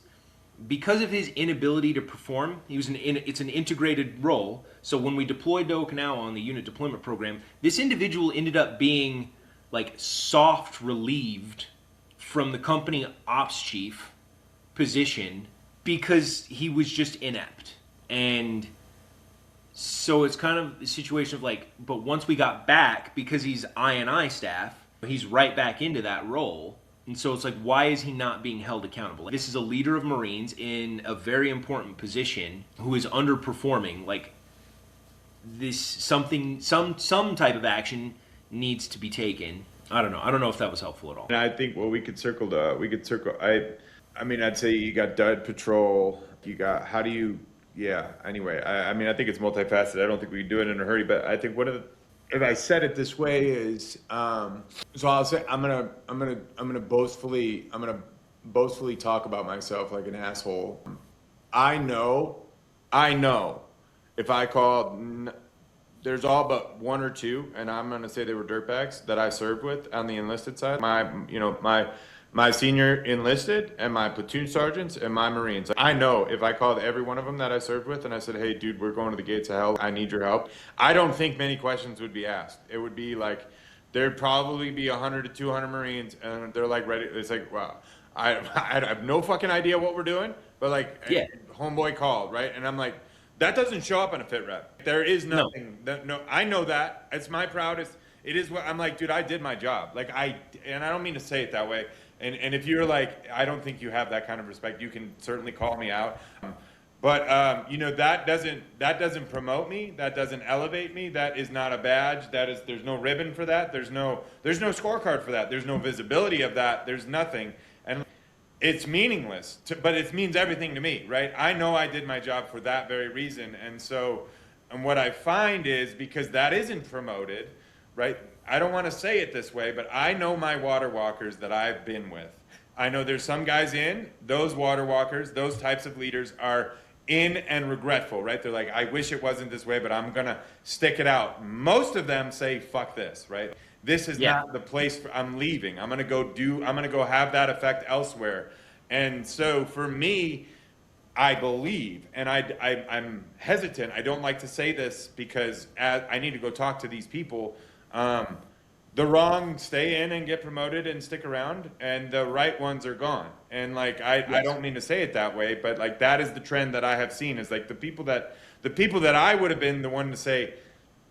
inability to perform, it's an integrated role. So when we deployed to Okinawa on the unit deployment program, this individual ended up being like soft relieved from the company ops chief position because he was just inept. And so it's kind of a situation of like, but once we got back, because he's I&I staff, he's right back into that role. And so it's like, why is he not being held accountable? This is a leader of Marines in a very important position who is underperforming. Like, some type of action needs to be taken. I don't know if that was helpful at all. And I think I mean, I'd say you got dud patrol, anyway, I mean, I think it's multifaceted. I don't think we can do it in a hurry, but I think if I said it this way is, so I'll say, I'm gonna boastfully talk about myself like an asshole. I know if I called, there's all but 1 or 2, and I'm gonna say they were dirtbags that I served with on the enlisted side. My senior enlisted and my platoon sergeants and my Marines. I know if I called every one of them that I served with and I said, hey, dude, we're going to the gates of hell. I need your help. I don't think many questions would be asked. It would be like, there'd probably be 100 to 200 Marines, and they're like ready. It's like, wow, I have no fucking idea what we're doing, but like, yeah. Homeboy called, right? And I'm like, that doesn't show up on a fit rep. There is nothing. No, I know that. It's my proudest. It is what I'm like, dude, I did my job. And I don't mean to say it that way. And if you're like, I don't think you have that kind of respect, you can certainly call me out. But that doesn't promote me. That doesn't elevate me. That is not a badge. There's no ribbon for that. There's no scorecard for that. There's no visibility of that. There's nothing, and it's meaningless. But it means everything to me, right? I know I did my job for that very reason, and what I find is because that isn't promoted, right? I don't want to say it this way, but I know my water walkers that I've been with. I know there's some guys in those water walkers, those types of leaders are in and regretful, right? They're like, I wish it wasn't this way, but I'm gonna stick it out. Most of them say, fuck this, right? This is not the place I'm leaving. I'm gonna go have that effect elsewhere. And so for me, I believe, and I'm hesitant. I don't like to say this because I need to go talk to these people. The wrong stay in and get promoted and stick around, and the right ones are gone. And like I don't mean to say it that way, but like that is the trend that I have seen. Is like the people that I would have been the one to say,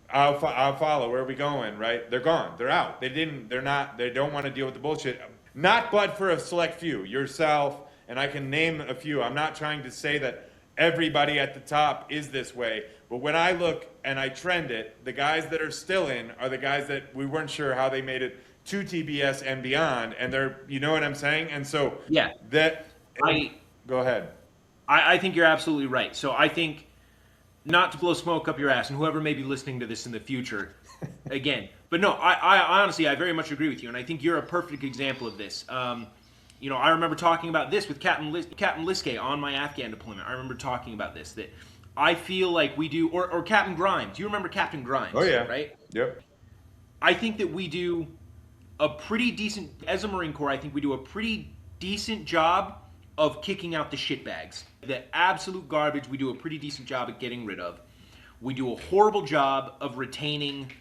I'll follow. Where are we going? Right? They're gone. They're out. They didn't. They're not. They don't want to deal with the bullshit. Not but for a select few. Yourself, and I can name a few. I'm not trying to say that everybody at the top is this way. But when I look and I trend it, the guys that are still in are the guys that we weren't sure how they made it to TBS and beyond. And they're, you know what I'm saying? And so go ahead. I think you're absolutely right. So I think, not to blow smoke up your ass, and whoever may be listening to this in the future, again, but no, I honestly, I very much agree with you. And I think you're a perfect example of this. I remember talking about this with Captain Liskay on my Afghan deployment. I remember talking about this, that I feel like we do, or Captain Grimes. You remember Captain Grimes? Oh, yeah. Right? Yep. I think that we do a pretty decent, as a Marine Corps, I think we do a pretty decent job of kicking out the shitbags. The absolute garbage, we do a pretty decent job at getting rid of. We do a horrible job of retaining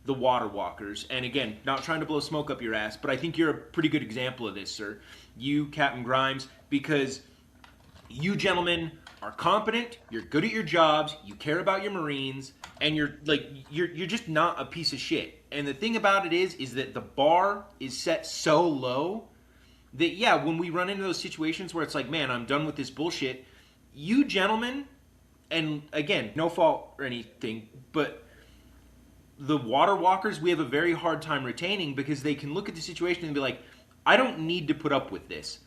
the water walkers. And again, not trying to blow smoke up your ass, but I think you're a pretty good example of this, sir. You, Captain Grimes, because you gentlemen are competent, you're good at your jobs, you care about your Marines, and you're just not a piece of shit. And the thing about it is that the bar is set so low that when we run into those situations where it's like, man, I'm done with this bullshit, you gentlemen, and again, no fault or anything, but the water walkers we have a very hard time retaining because they can look at the situation and be like, I don't need to put up with this.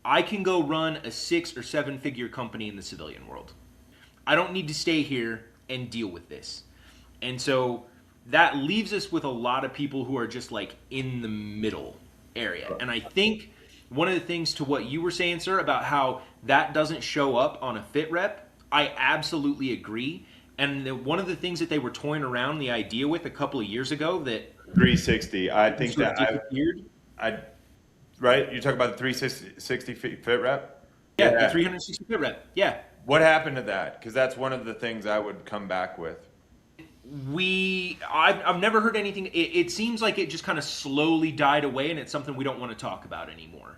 I can go run a 6 or 7 figure company in the civilian world. I don't need to stay here and deal with this. And so that leaves us with a lot of people who are just like in the middle area. And I think one of the things to what you were saying, sir, about how that doesn't show up on a fit rep, I absolutely agree. And one of the things that they were toying around the idea with a couple of years ago that 360. I think that right? You talk about the 360 fit rep? Yeah, the 360 fit rep. Yeah. What happened to that? Because that's one of the things I would come back with. I've never heard anything. It seems like it just kind of slowly died away, and it's something we don't want to talk about anymore.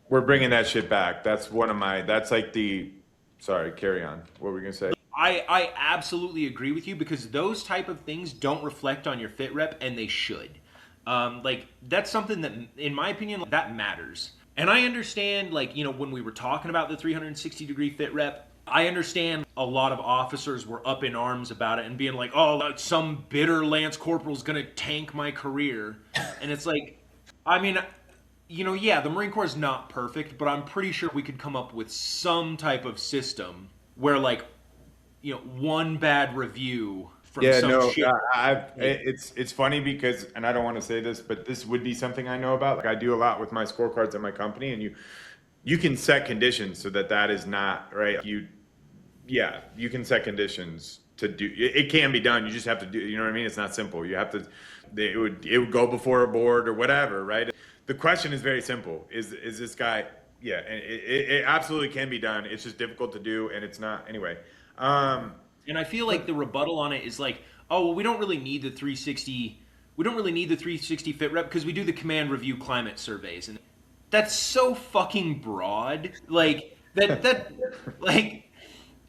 We're bringing that shit back. That's like sorry, carry on. What were we going to say? I absolutely agree with you because those type of things don't reflect on your fit rep, and they should. That's something that, in my opinion, that matters. And I understand, when we were talking about the 360 degree fit rep, I understand a lot of officers were up in arms about it and being like, oh, some bitter Lance Corporal's going to tank my career. And it's like, I mean, the Marine Corps is not perfect, but I'm pretty sure we could come up with some type of system where, one bad review from shit. It's funny because, and I don't want to say this, but this would be something I know about. Like I do a lot with my scorecards at my company, and you can set conditions so that is not right. You can set conditions to do. It can be done. You just have to do. You know what I mean? It's not simple. You have to. It would go before a board or whatever, right? The question is very simple. Is this guy? Yeah, and it absolutely can be done. It's just difficult to do, and it's not anyway. And I feel like the rebuttal on it is like, oh, well, we don't really need the 360. We don't really need the 360 fit rep because we do the command review climate surveys, and that's so fucking broad.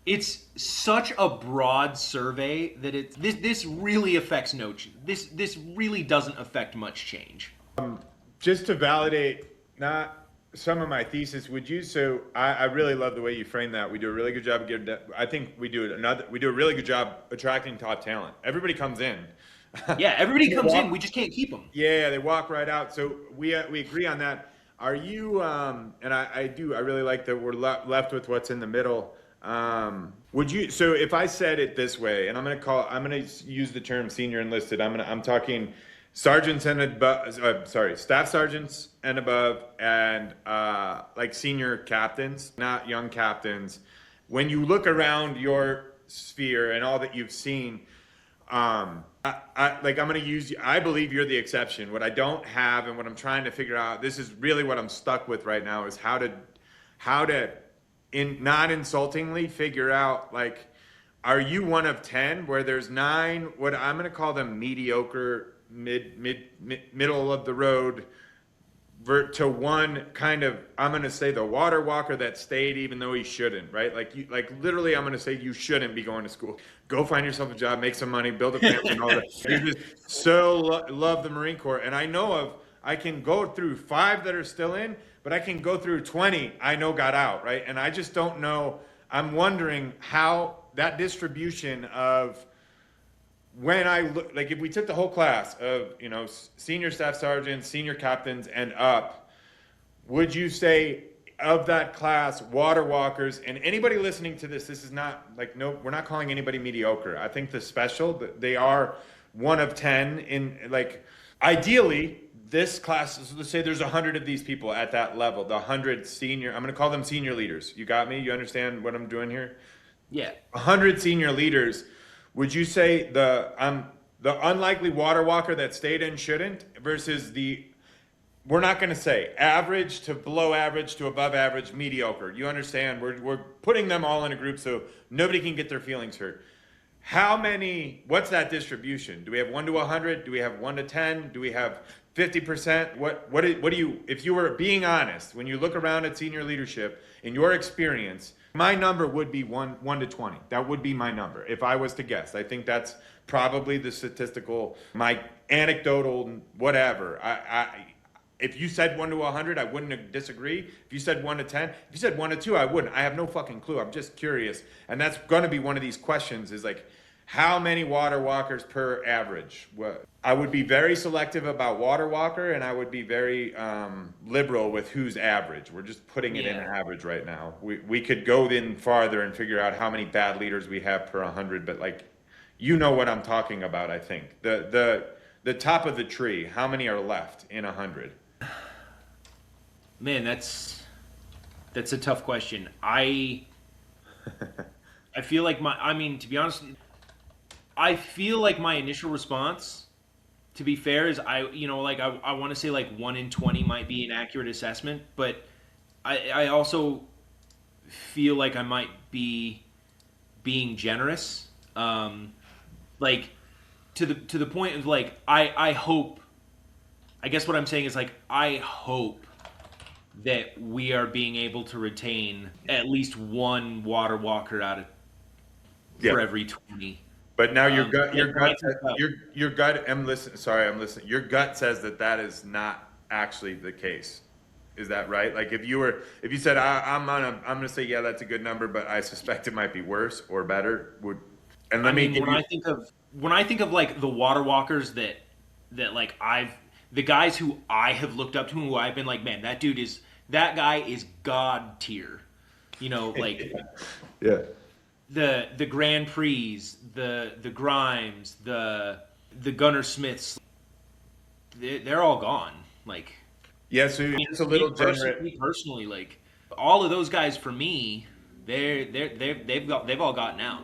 It's such a broad survey that this really affects this really doesn't affect much change. Just to validate, some of my thesis. Would you? So I really love the way you frame that. We do a really good job of getting. I think we do a really good job attracting top talent. Everybody comes in. Yeah, everybody comes in. We just can't keep them. Yeah, they walk right out. So we agree on that. Are you? And I do. I really like that we're left with what's in the middle. Would you? So if I said it this way, and I'm gonna use the term senior enlisted. I'm talking sergeants and above. Sorry, staff sergeants and above, and like senior captains, not young captains. When you look around your sphere and all that you've seen, like I'm going to use you. I believe you're the exception. What I don't have and what I'm trying to figure out, this is really what I'm stuck with right now, is how to not insultingly figure out, like, are you one of 10 where there's 9, what I'm going to call them mediocre, middle of the road, to one kind of, I'm going to say the water walker that stayed even though he shouldn't, right? Like you, like literally, I'm going to say you shouldn't be going to school. Go find yourself a job, make some money, build a family, and all that. You just so love the Marine Corps, and I can go through 5 that are still in, but I can go through 20 I know got out, right? And I just don't know. I'm wondering how that distribution of, when I look, like if we took the whole class of, senior staff sergeants, senior captains and up, would you say of that class, water walkers, and anybody listening to this is not like, no, we're not calling anybody mediocre. I think the special, they are one of 10 in, like, ideally this class, let's say there's 100 of these people at that level, the 100 senior, I'm going to call them senior leaders. You got me? You understand what I'm doing here? Yeah. 100 senior leaders. Would you say the unlikely water walker that stayed in shouldn't versus we're not going to say average to below average to above average mediocre. You understand? We're putting them all in a group so nobody can get their feelings hurt. What's that distribution? Do we have 1 to 100? Do we have 1 to 10? Do we have 50%? What do you, if you were being honest, when you look around at senior leadership, in your experience, my number would be 1 to 20. That would be my number if I was to guess. I think that's probably the statistical, my anecdotal, whatever. If you said 1 to 100, I wouldn't disagree. If you said 1 to 10, if you said 1 to 2, I wouldn't. I have no fucking clue. I'm just curious. And that's going to be one of these questions, is like, how many water walkers per average? I would be very selective about water walker, and I would be very liberal with who's average. We're just putting it in average right now. We could go in farther and figure out how many bad leaders we have per 100, but like, you know what I'm talking about, I think. The top of the tree, how many are left in 100? Man, that's a tough question. I feel like to be honest, I feel like my initial response, to be fair, is I want to say like 1 in 20 might be an accurate assessment, but I also feel like I might be being generous. Like to the point of like, I hope, I guess what I'm saying is like, I hope that we are being able to retain at least 1 water walker out of for every 20. But now your gut, your gut. I'm listening. Sorry, I'm listening. Your gut says that is not actually the case. Is that right? Like if you said I'm gonna say yeah, that's a good number, but I suspect it might be worse or better. When I think of like the water walkers that like the guys who I have looked up to, who I've been like, man, that guy is God tier. Like yeah. The Grand Prix, the Grimes, the Gunnar Smiths, they're all gone. Like, yeah, so it's a little generous. Personally, like all of those guys for me, they've all gotten out.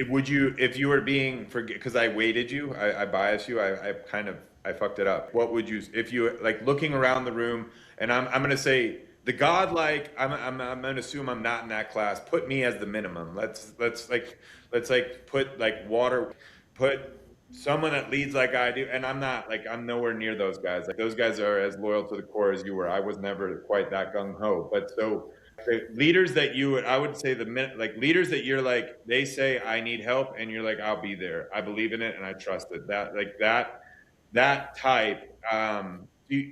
Would you, if you were being, because I weighted you, I biased you, I fucked it up. What would you, if you like looking around the room, and I'm gonna say the godlike, I'm gonna assume I'm not in that class. Put me as the minimum. Let's put someone that leads like I do, and I'm nowhere near those guys. Like those guys are as loyal to the core as you were. I was never quite that gung ho. But so the leaders that I would say leaders that you're like, they say I need help, and you're like, I'll be there. I believe in it and I trust it. That type.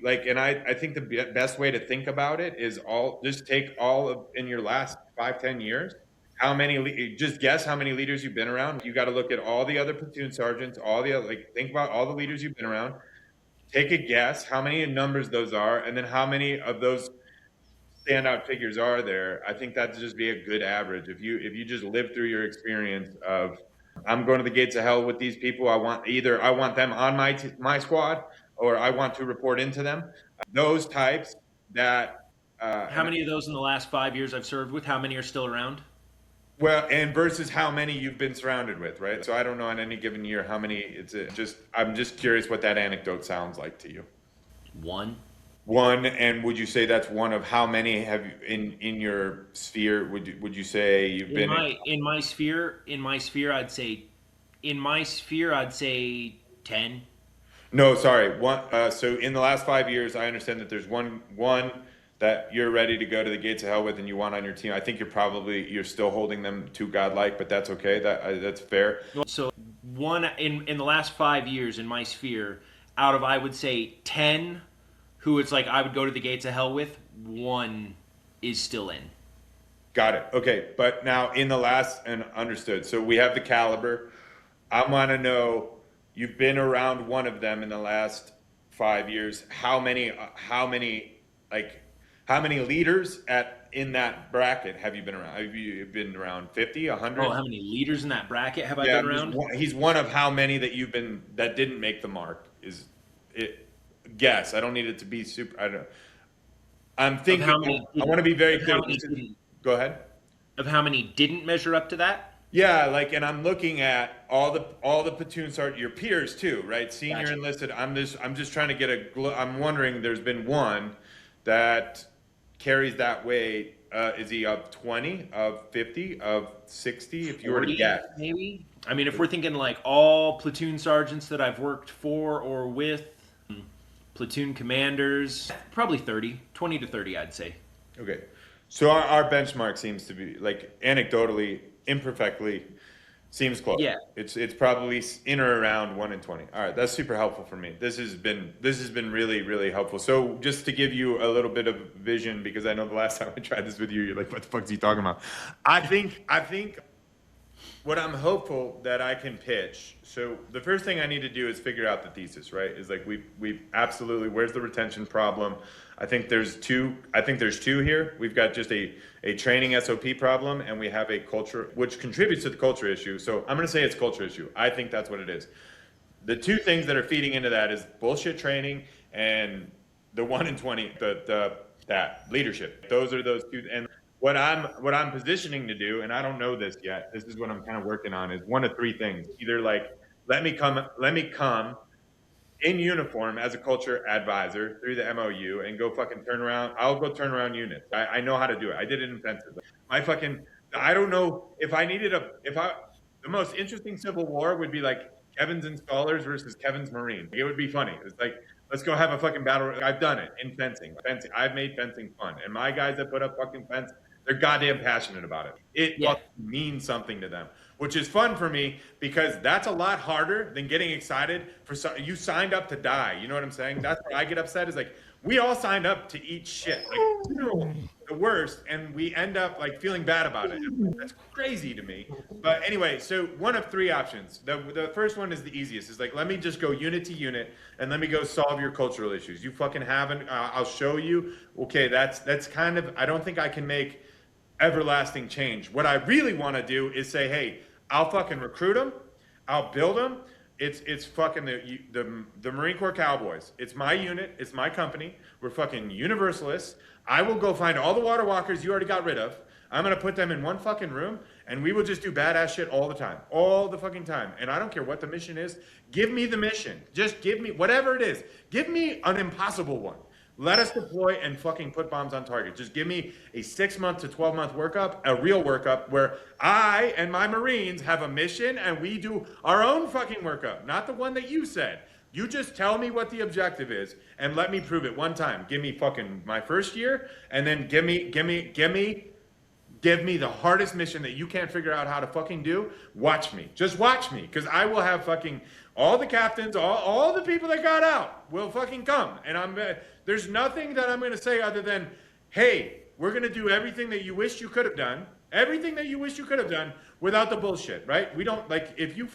like, and I think the best way to think about it is just take all of in your last 5-10 years, how many, just guess how many leaders you've been around. You got to look at all the other platoon sergeants, all the other, like, think about all the leaders you've been around, take a guess how many numbers those are, and then how many of those standout figures are there. I think that'd just be a good average. If you just live through your experience of, I'm going to the gates of hell with these people. I want them on my squad, or I want to report into them. Those types that. How many of those in the last 5 years I've served with? How many are still around? Well, and versus how many you've been surrounded with, right? So I don't know in any given year how many. I'm just curious what that anecdote sounds like to you. One. One, and would you say that's one of how many have you in your sphere? Would you say you've been In my sphere I'd say 10. No, sorry. One. So in the last 5 years, I understand that there's one that you're ready to go to the gates of hell with, and you want on your team. I think you're still holding them too godlike, but that's okay. That's fair. So one in the last 5 years in my sphere, out of I would say 10, who it's like I would go to the gates of hell with, one is still in. Got it. Okay, but now in the last, and understood. So we have the caliber. I want to know, you've been around one of them in the last 5 years. How many leaders in that bracket have you been around? Have you been around 50, 100? Oh, how many leaders in that bracket have I been around? He's one of how many that didn't make the mark. Is it? Guess. I don't need it to be super. I don't know. I'm thinking. I want to be very clear. Go ahead. Of how many didn't measure up to that? Yeah, like, and I'm looking at all the platoon sergeant, your peers too, right? Senior Gotcha. enlisted. I'm just trying to get I'm wondering. There's been one that carries that weight. Is he of 20, of 50, of 60? If you were to guess, maybe. I mean, if we're thinking like all platoon sergeants that I've worked for or with, platoon commanders, probably 20 to 30, I'd say. Okay. So our benchmark seems to be, like, anecdotally, imperfectly, seems close. Yeah. It's probably in or around 1 in 20. All right, that's super helpful for me. This has been really, really helpful. So just to give you a little bit of vision, because I know the last time I tried this with you, you're like, what the fuck is he talking about? I think what I'm hopeful that I can pitch. So the first thing I need to do is figure out the thesis, right? Is like we absolutely, where's the retention problem? I think there's two here. We've got just a training SOP problem, and we have a culture, which contributes to the culture issue. So I'm going to say it's culture issue. I think that's what it is. The two things that are feeding into that is bullshit training and the 1 in 20, that leadership. Those are those two. And what I'm positioning to do, and I don't know this yet, this is what I'm kind of working on, is one of three things. Either like, let me come in uniform as a culture advisor through the MOU and go fucking turn around. I'll go turn around units. I know how to do it. I did it in fences. I don't know if the most interesting Civil War would be like Kevin's installers versus Kevin's Marine. It would be funny. It's like, let's go have a fucking battle. I've done it in fencing. I've made fencing fun. And my guys that put up fucking fence, they're goddamn passionate about it. It fucking means something to them, which is fun for me because that's a lot harder than getting excited for you signed up to die. You know what I'm saying? That's where I get upset, is like, we all signed up to eat shit, like the worst, and we end up like feeling bad about it. That's crazy to me. But anyway, so one of three options. The first one is the easiest. Is like, let me just go unit to unit and let me go solve your cultural issues. You fucking haven't. I'll show you. Okay, that's kind of. I don't think I can make everlasting change. What I really want to do is say, hey, I'll fucking recruit them. I'll build them. It's fucking the Marine Corps Cowboys. It's my unit. It's my company. We're fucking universalists. I will go find all the water walkers you already got rid of. I'm going to put them in one fucking room, and we will just do badass shit all the time. All the fucking time. And I don't care what the mission is. Give me the mission. Just give me, whatever it is, give me an impossible one. Let us deploy and fucking put bombs on target. Just give me a 6-month to 12-month workup, a real workup, where I and my Marines have a mission and we do our own fucking workup, not the one that you said. You just tell me what the objective is and let me prove it one time. Give me fucking my first year, and then give me give me the hardest mission that you can't figure out how to fucking do, watch me. Just watch me. Because I will have fucking all the captains, all the people that got out will fucking come. And there's nothing that I'm going to say other than, hey, we're going to do everything that you wish you could have done. Everything that you wish you could have done without the bullshit, right? We don't, like, if you,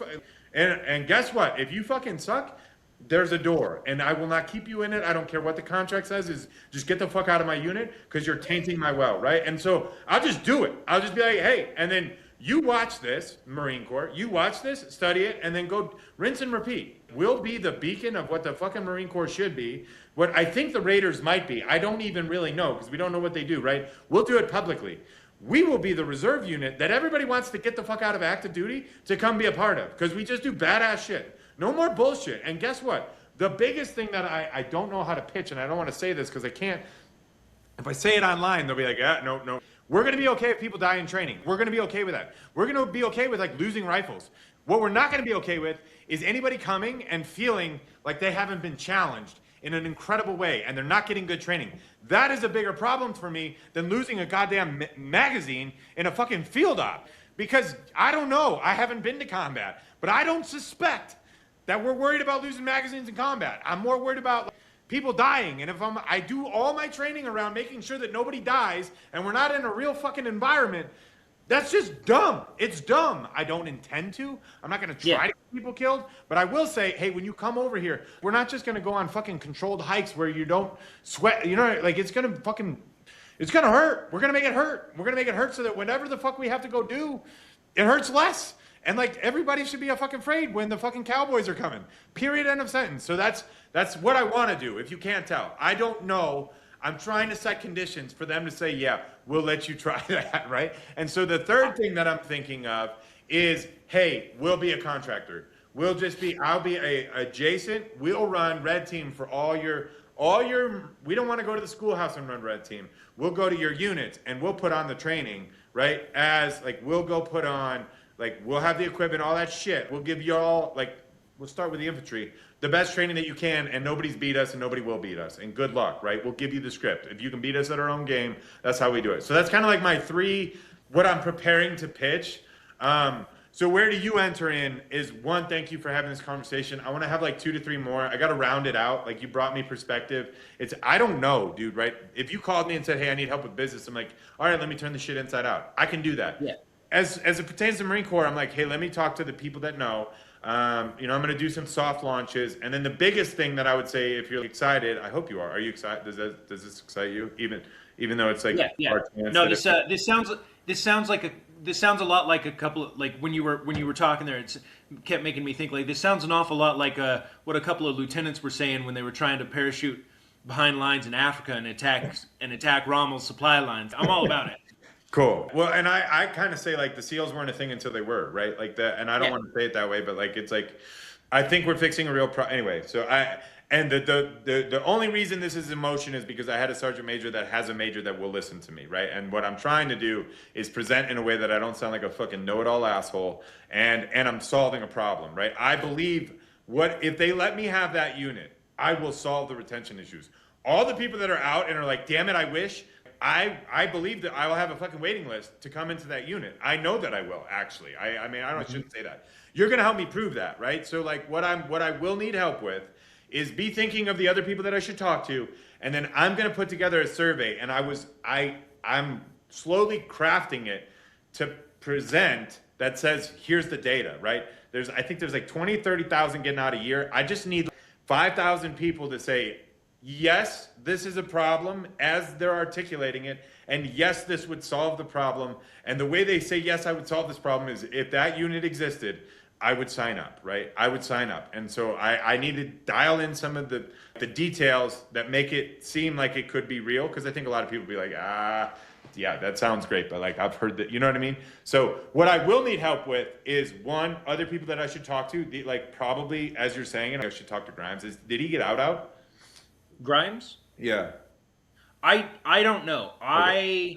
and guess what? If you fucking suck, there's a door, and I will not keep you in it. I don't care what the contract says, is just get the fuck out of my unit because you're tainting my well, right? And so I'll just do it. I'll just be like, hey, and then you watch this, Marine Corps, you watch this, study it, and then go rinse and repeat. We'll be the beacon of what the fucking Marine Corps should be. What I think the Raiders might be, I don't even really know because we don't know what they do, right? We'll do it publicly. We will be the reserve unit that everybody wants to get the fuck out of active duty to come be a part of because we just do badass shit. No more bullshit. And guess what? The biggest thing that I don't know how to pitch, and I don't want to say this because I can't, if I say it online, they'll be like, no. We're going to be okay if people die in training. We're going to be okay with that. We're going to be okay with like losing rifles. What we're not going to be okay with is anybody coming and feeling like they haven't been challenged in an incredible way and they're not getting good training. That is a bigger problem for me than losing a goddamn magazine in a fucking field op. Because I don't know, I haven't been to combat, but I don't suspect that we're worried about losing magazines in combat. I'm more worried about people dying. And if I do all my training around making sure that nobody dies and we're not in a real fucking environment, that's just dumb. It's dumb. I don't intend to. I'm not going to try to get people killed. But I will say, hey, when you come over here, we're not just going to go on fucking controlled hikes where you don't sweat. You know, like it's going to fucking, it's going to hurt. We're going to make it hurt. We're going to make it hurt so that whenever the fuck we have to go do, it hurts less. And like everybody should be a fucking afraid when the fucking cowboys are coming. Period. End of sentence. So that's what I want to do. If you can't tell, I don't know. I'm trying to set conditions for them to say, yeah, we'll let you try that, right? And so the third thing that I'm thinking of is, hey, we'll be a contractor. I'll be a adjacent. We'll run red team for all your. We don't want to go to the schoolhouse and run red team. We'll go to your units and we'll put on the training, right? As like we'll go put on. Like, we'll have the equipment, all that shit. We'll give you all, like, we'll start with the infantry, the best training that you can, and nobody's beat us, and nobody will beat us. And good luck, right? We'll give you the script. If you can beat us at our own game, that's how we do it. So that's kind of like my three, what I'm preparing to pitch. So where do you enter in is, one, thank you for having this conversation. I want to have like 2 to 3 more. I got to round it out. Like, you brought me perspective. I don't know, dude, right? If you called me and said, hey, I need help with business, I'm like, all right, let me turn the shit inside out. I can do that. Yeah. As it pertains to Marine Corps, I'm like, hey, let me talk to the people that know. I'm going to do some soft launches. And then the biggest thing that I would say, if you're excited, I hope you are. Are you excited? Does this excite you? Even though it's like, yeah. No, this sounds a lot like a couple of, like when you were talking there, it kept making me think like this sounds an awful lot like what a couple of lieutenants were saying when they were trying to parachute behind lines in Africa and attack Rommel's supply lines. I'm all about it. Cool. Well, and I kind of say like the SEALs weren't a thing until they were, right? Like that, and I don't want to say it that way, but like it's like I think we're fixing a real anyway. So the only reason this is in motion is because I had a sergeant major that has a major that will listen to me, right? And what I'm trying to do is present in a way that I don't sound like a fucking know-it-all asshole, and I'm solving a problem, right? I believe if they let me have that unit, I will solve the retention issues. All the people that are out and are like, damn it, I wish. I believe that I will have a fucking waiting list to come into that unit. I know that I will, actually. I mean, I shouldn't say that. You're going to help me prove that, right? So like what I will need help with is be thinking of the other people that I should talk to, and then I'm going to put together a survey, and I'm slowly crafting it to present that says, here's the data, right? I think there's like 20, 30,000 getting out a year. I just need 5,000 people to say, yes, this is a problem as they're articulating it, and yes, this would solve the problem. And the way they say, yes, I would solve this problem is if that unit existed, I would sign up, right? I would sign up. And so I need to dial in some of the details that make it seem like it could be real, because I think a lot of people be like, yeah, that sounds great, but like I've heard that, you know what I mean? So what I will need help with is, one, other people that I should talk to, like probably, as you're saying, and I should talk to Grimes, did he get out? Grimes? Yeah. I don't know. Okay. I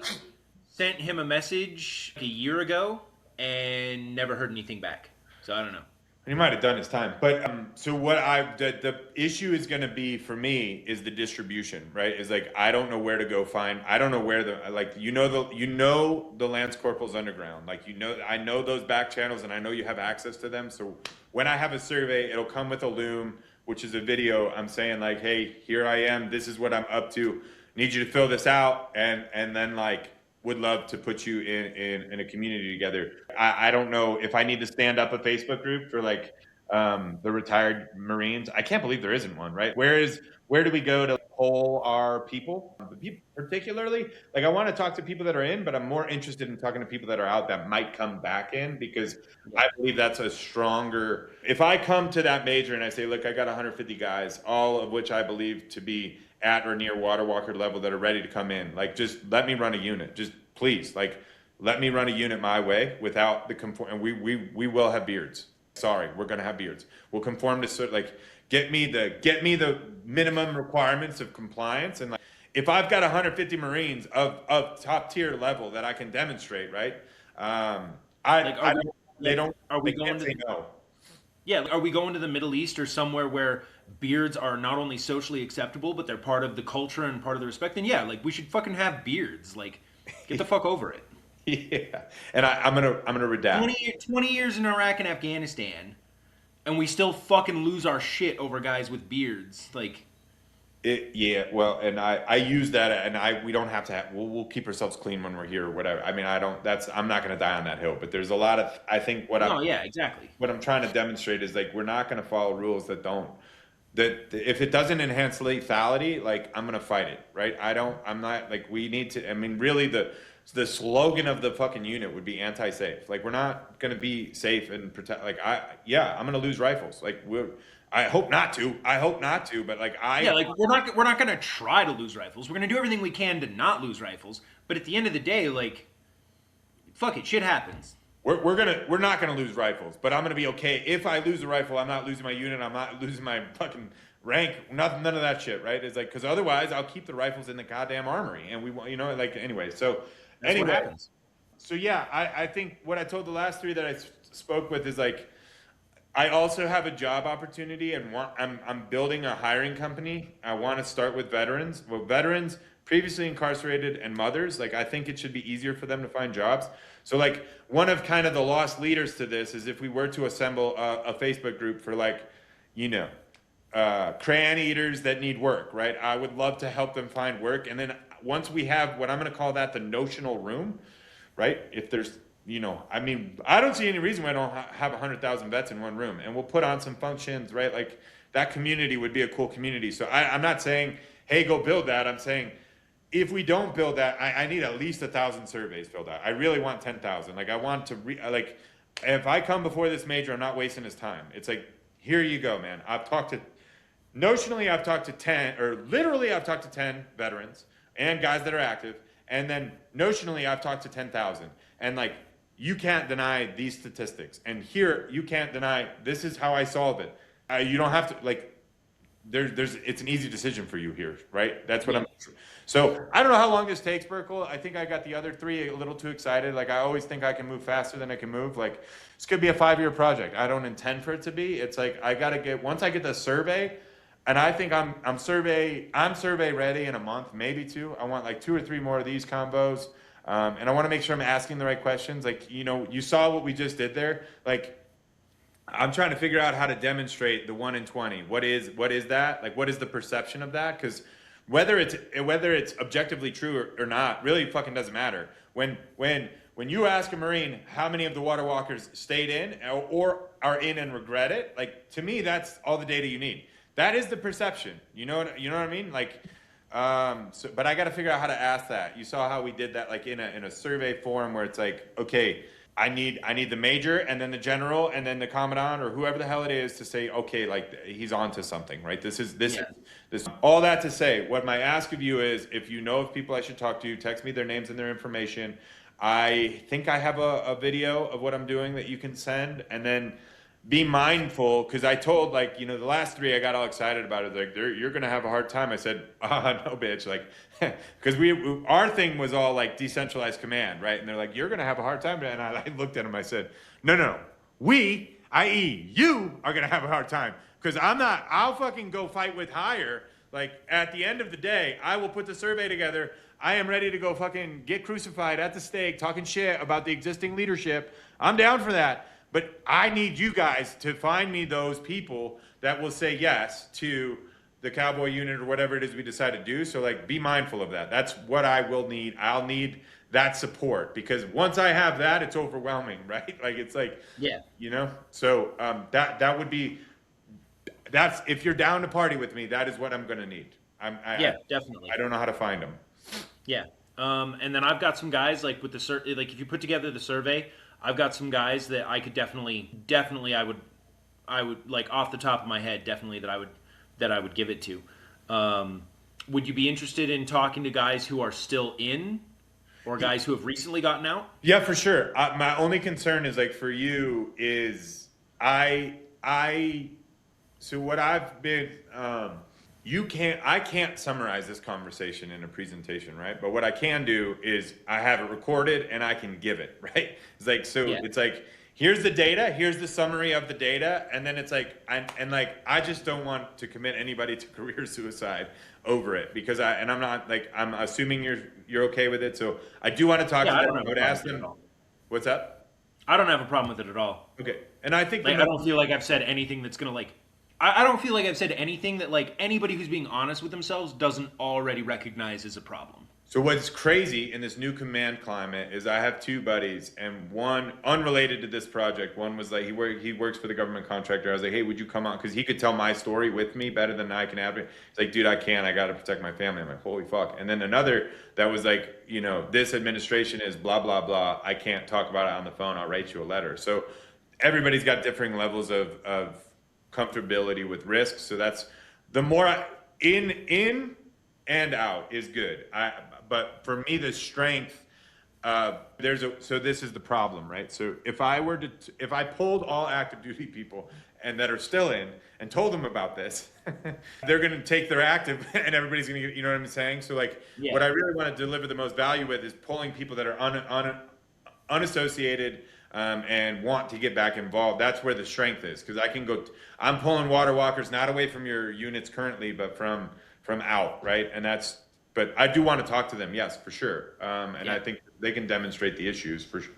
sent him a message a year ago and never heard anything back. So I don't know. He might have done his time, but so what the issue is going to be for me is the distribution, right? Is like I don't know where to go find. I don't know where the like the Lance Corporals underground, like I know those back channels, and I know you have access to them. So when I have a survey, it'll come with a loom, which is a video. I'm saying like, hey, here I am. This is what I'm up to. Need you to fill this out, and then like would love to put you in a community together. I don't know if I need to stand up a Facebook group for like the retired Marines. I can't believe there isn't one, right? Where do we go to poll our people? The people particularly, like I want to talk to people that are in, but I'm more interested in talking to people that are out that might come back in because I believe that's a stronger. If I come to that major and I say, look, I got 150 guys, all of which I believe to be at or near water walker level that are ready to come in. Like, just let me run a unit. Just please, like, let me run a unit my way without the conform. And we will have beards. Sorry, we're gonna have beards. We'll conform to sort like get me the minimum requirements of compliance. And like, if I've got 150 Marines of top tier level that I can demonstrate, right? They don't. Are we they going can't to say no. Yeah, are we going to the Middle East or somewhere where beards are not only socially acceptable, but they're part of the culture and part of the respect? Then yeah, like we should fucking have beards. Like, get the fuck over it. Yeah, and I'm gonna redact. 20 years in Iraq and Afghanistan, and we still fucking lose our shit over guys with beards. Like, Yeah, well, and I use that, and we don't have to have. We'll keep ourselves clean when we're here or whatever. I mean, I don't. I'm not gonna die on that hill. But there's a lot of. I think no, yeah, exactly. what I'm trying to demonstrate is like we're not gonna follow rules that don't. That if it doesn't enhance lethality, like I'm gonna fight it, right? I'm not like we need to. I mean, really, the slogan of the fucking unit would be anti-safe. Like we're not gonna be safe and protect. Like I'm gonna lose rifles. Like I hope not to. But like Yeah, like we're not gonna try to lose rifles. We're gonna do everything we can to not lose rifles. But at the end of the day, like, fuck it, shit happens. we're not gonna lose rifles. But I'm gonna be okay if I lose a rifle. I'm not losing my unit. I'm not losing my fucking rank. None of that shit. Right? It's like because otherwise I'll keep the rifles in the goddamn armory, and we want like anyway. So That's anyway, what happens. so yeah, I think what I told the last three that I spoke with is like. I also have a job opportunity and I'm building a hiring company. I want to start with veterans. Well, veterans previously incarcerated and mothers, like I think it should be easier for them to find jobs. So like one of kind of the lost leaders to this is if we were to assemble a Facebook group for like, crayon eaters that need work, right? I would love to help them find work. And then once we have what I'm going to call that the notional room, right? If there's I mean, I don't see any reason why I don't have 100,000 vets in one room, and we'll put on some functions, right? Like that community would be a cool community. So I'm not saying, hey, go build that. I'm saying, if we don't build that, I need at least 1,000 surveys filled out. I really want 10,000. Like I want to like, if I come before this major, I'm not wasting his time. It's like, here you go, man. Notionally, I've talked to 10, or literally, I've talked to 10 veterans and guys that are active, and then notionally, I've talked to 10,000, and like. You can't deny these statistics. And here, you can't deny this is how I solve it. You don't have to, like, it's an easy decision for you here, right? That's what I'm. So I don't know how long this takes, Burkell. I think I got the other three a little too excited. Like, I always think I can move faster than I can move. Like, this could be a 5-year project. I don't intend for it to be. It's like, once I get the survey, and I think I'm survey ready in a month, maybe two. I want like 2 or 3 more of these combos. And I want to make sure I'm asking the right questions. Like, you saw what we just did there. Like, I'm trying to figure out how to demonstrate the 1 in 20. What is that? Like, what is the perception of that? Because whether it's objectively true or not, really fucking doesn't matter. When you ask a Marine how many of the water walkers stayed in or are in and regret it, like to me, that's all the data you need. That is the perception. You know what I mean? Like. But I got to figure out how to ask that. You saw how we did that, like in a survey form where it's like, okay, I need the major and then the general and then the commandant or whoever the hell it is to say, okay, like he's on to something, right? This. All that to say, what my ask of you is, if you know of people I should talk to, text me their names and their information. I think I have a video of what I'm doing that you can send, and then be mindful, because I told, like, the last three I got all excited about it. Like, you're going to have a hard time. I said, no, bitch. Like, because our thing was all like decentralized command, right? And they're like, you're going to have a hard time. And I looked at them, I said, no. We, i.e., you are gonna have a hard time because I'm not. I'll fucking go fight with hire. Like at the end of the day, I will put the survey together. I am ready to go fucking get crucified at the stake, talking shit about the existing leadership. I'm down for that. But I need you guys to find me those people that will say yes to the cowboy unit or whatever it is we decide to do. So like, be mindful of that. That's what I will need. I'll need that support because once I have that, it's overwhelming, right? Like it's like, Yeah. So that would be that's if you're down to party with me, that is what I'm gonna need. Yeah, definitely. I don't know how to find them. Yeah. And then I've got some guys like with like if you put together the survey, I've got some guys that I could definitely I would like off the top of my head definitely that I would give it to. Would you be interested in talking to guys who are still in, or guys who have recently gotten out? Yeah, for sure. My only concern is like for you is I so what I've been I can't summarize this conversation in a presentation, right? But what I can do is I have it recorded and I can give it, right? It's like Yeah. it's like here's the data, here's the summary of the data, and then it's like I just don't want to commit anybody to career suicide over it because I'm not like I'm assuming you're okay with it. So I do want to talk Yeah, to I them. don't have I a would problem ask with it them at all. what's up? I don't have a problem with it at all. Okay. And I think Like I don't feel like I've said anything that's gonna like I don't feel like I've said anything that like anybody who's being honest with themselves doesn't already recognize as a problem. So what's crazy in this new command climate is I have two buddies, and one unrelated to this project. One was like he works for the government contractor. I was like, hey, would you come on? Because he could tell my story with me better than I can have it. He's like, dude, I can't. I got to protect my family. I'm like, holy fuck. And then another that was like, this administration is blah blah blah. I can't talk about it on the phone. I'll write you a letter. So everybody's got differing levels of comfortability with risk. So that's the more in and out is good. But for me, the strength, so this is the problem, right? So if I pulled all active duty people and that are still in and told them about this, they're going to take their active and everybody's going to get, you know what I'm saying? So like, Yeah. what I really want to deliver the most value with is pulling people that are unassociated, and want to get back involved. That's where the strength is. Cause I'm pulling water walkers, not away from your units currently, but from out, right? But I do want to talk to them, yes, for sure. And Yeah. I think they can demonstrate the issues for sure.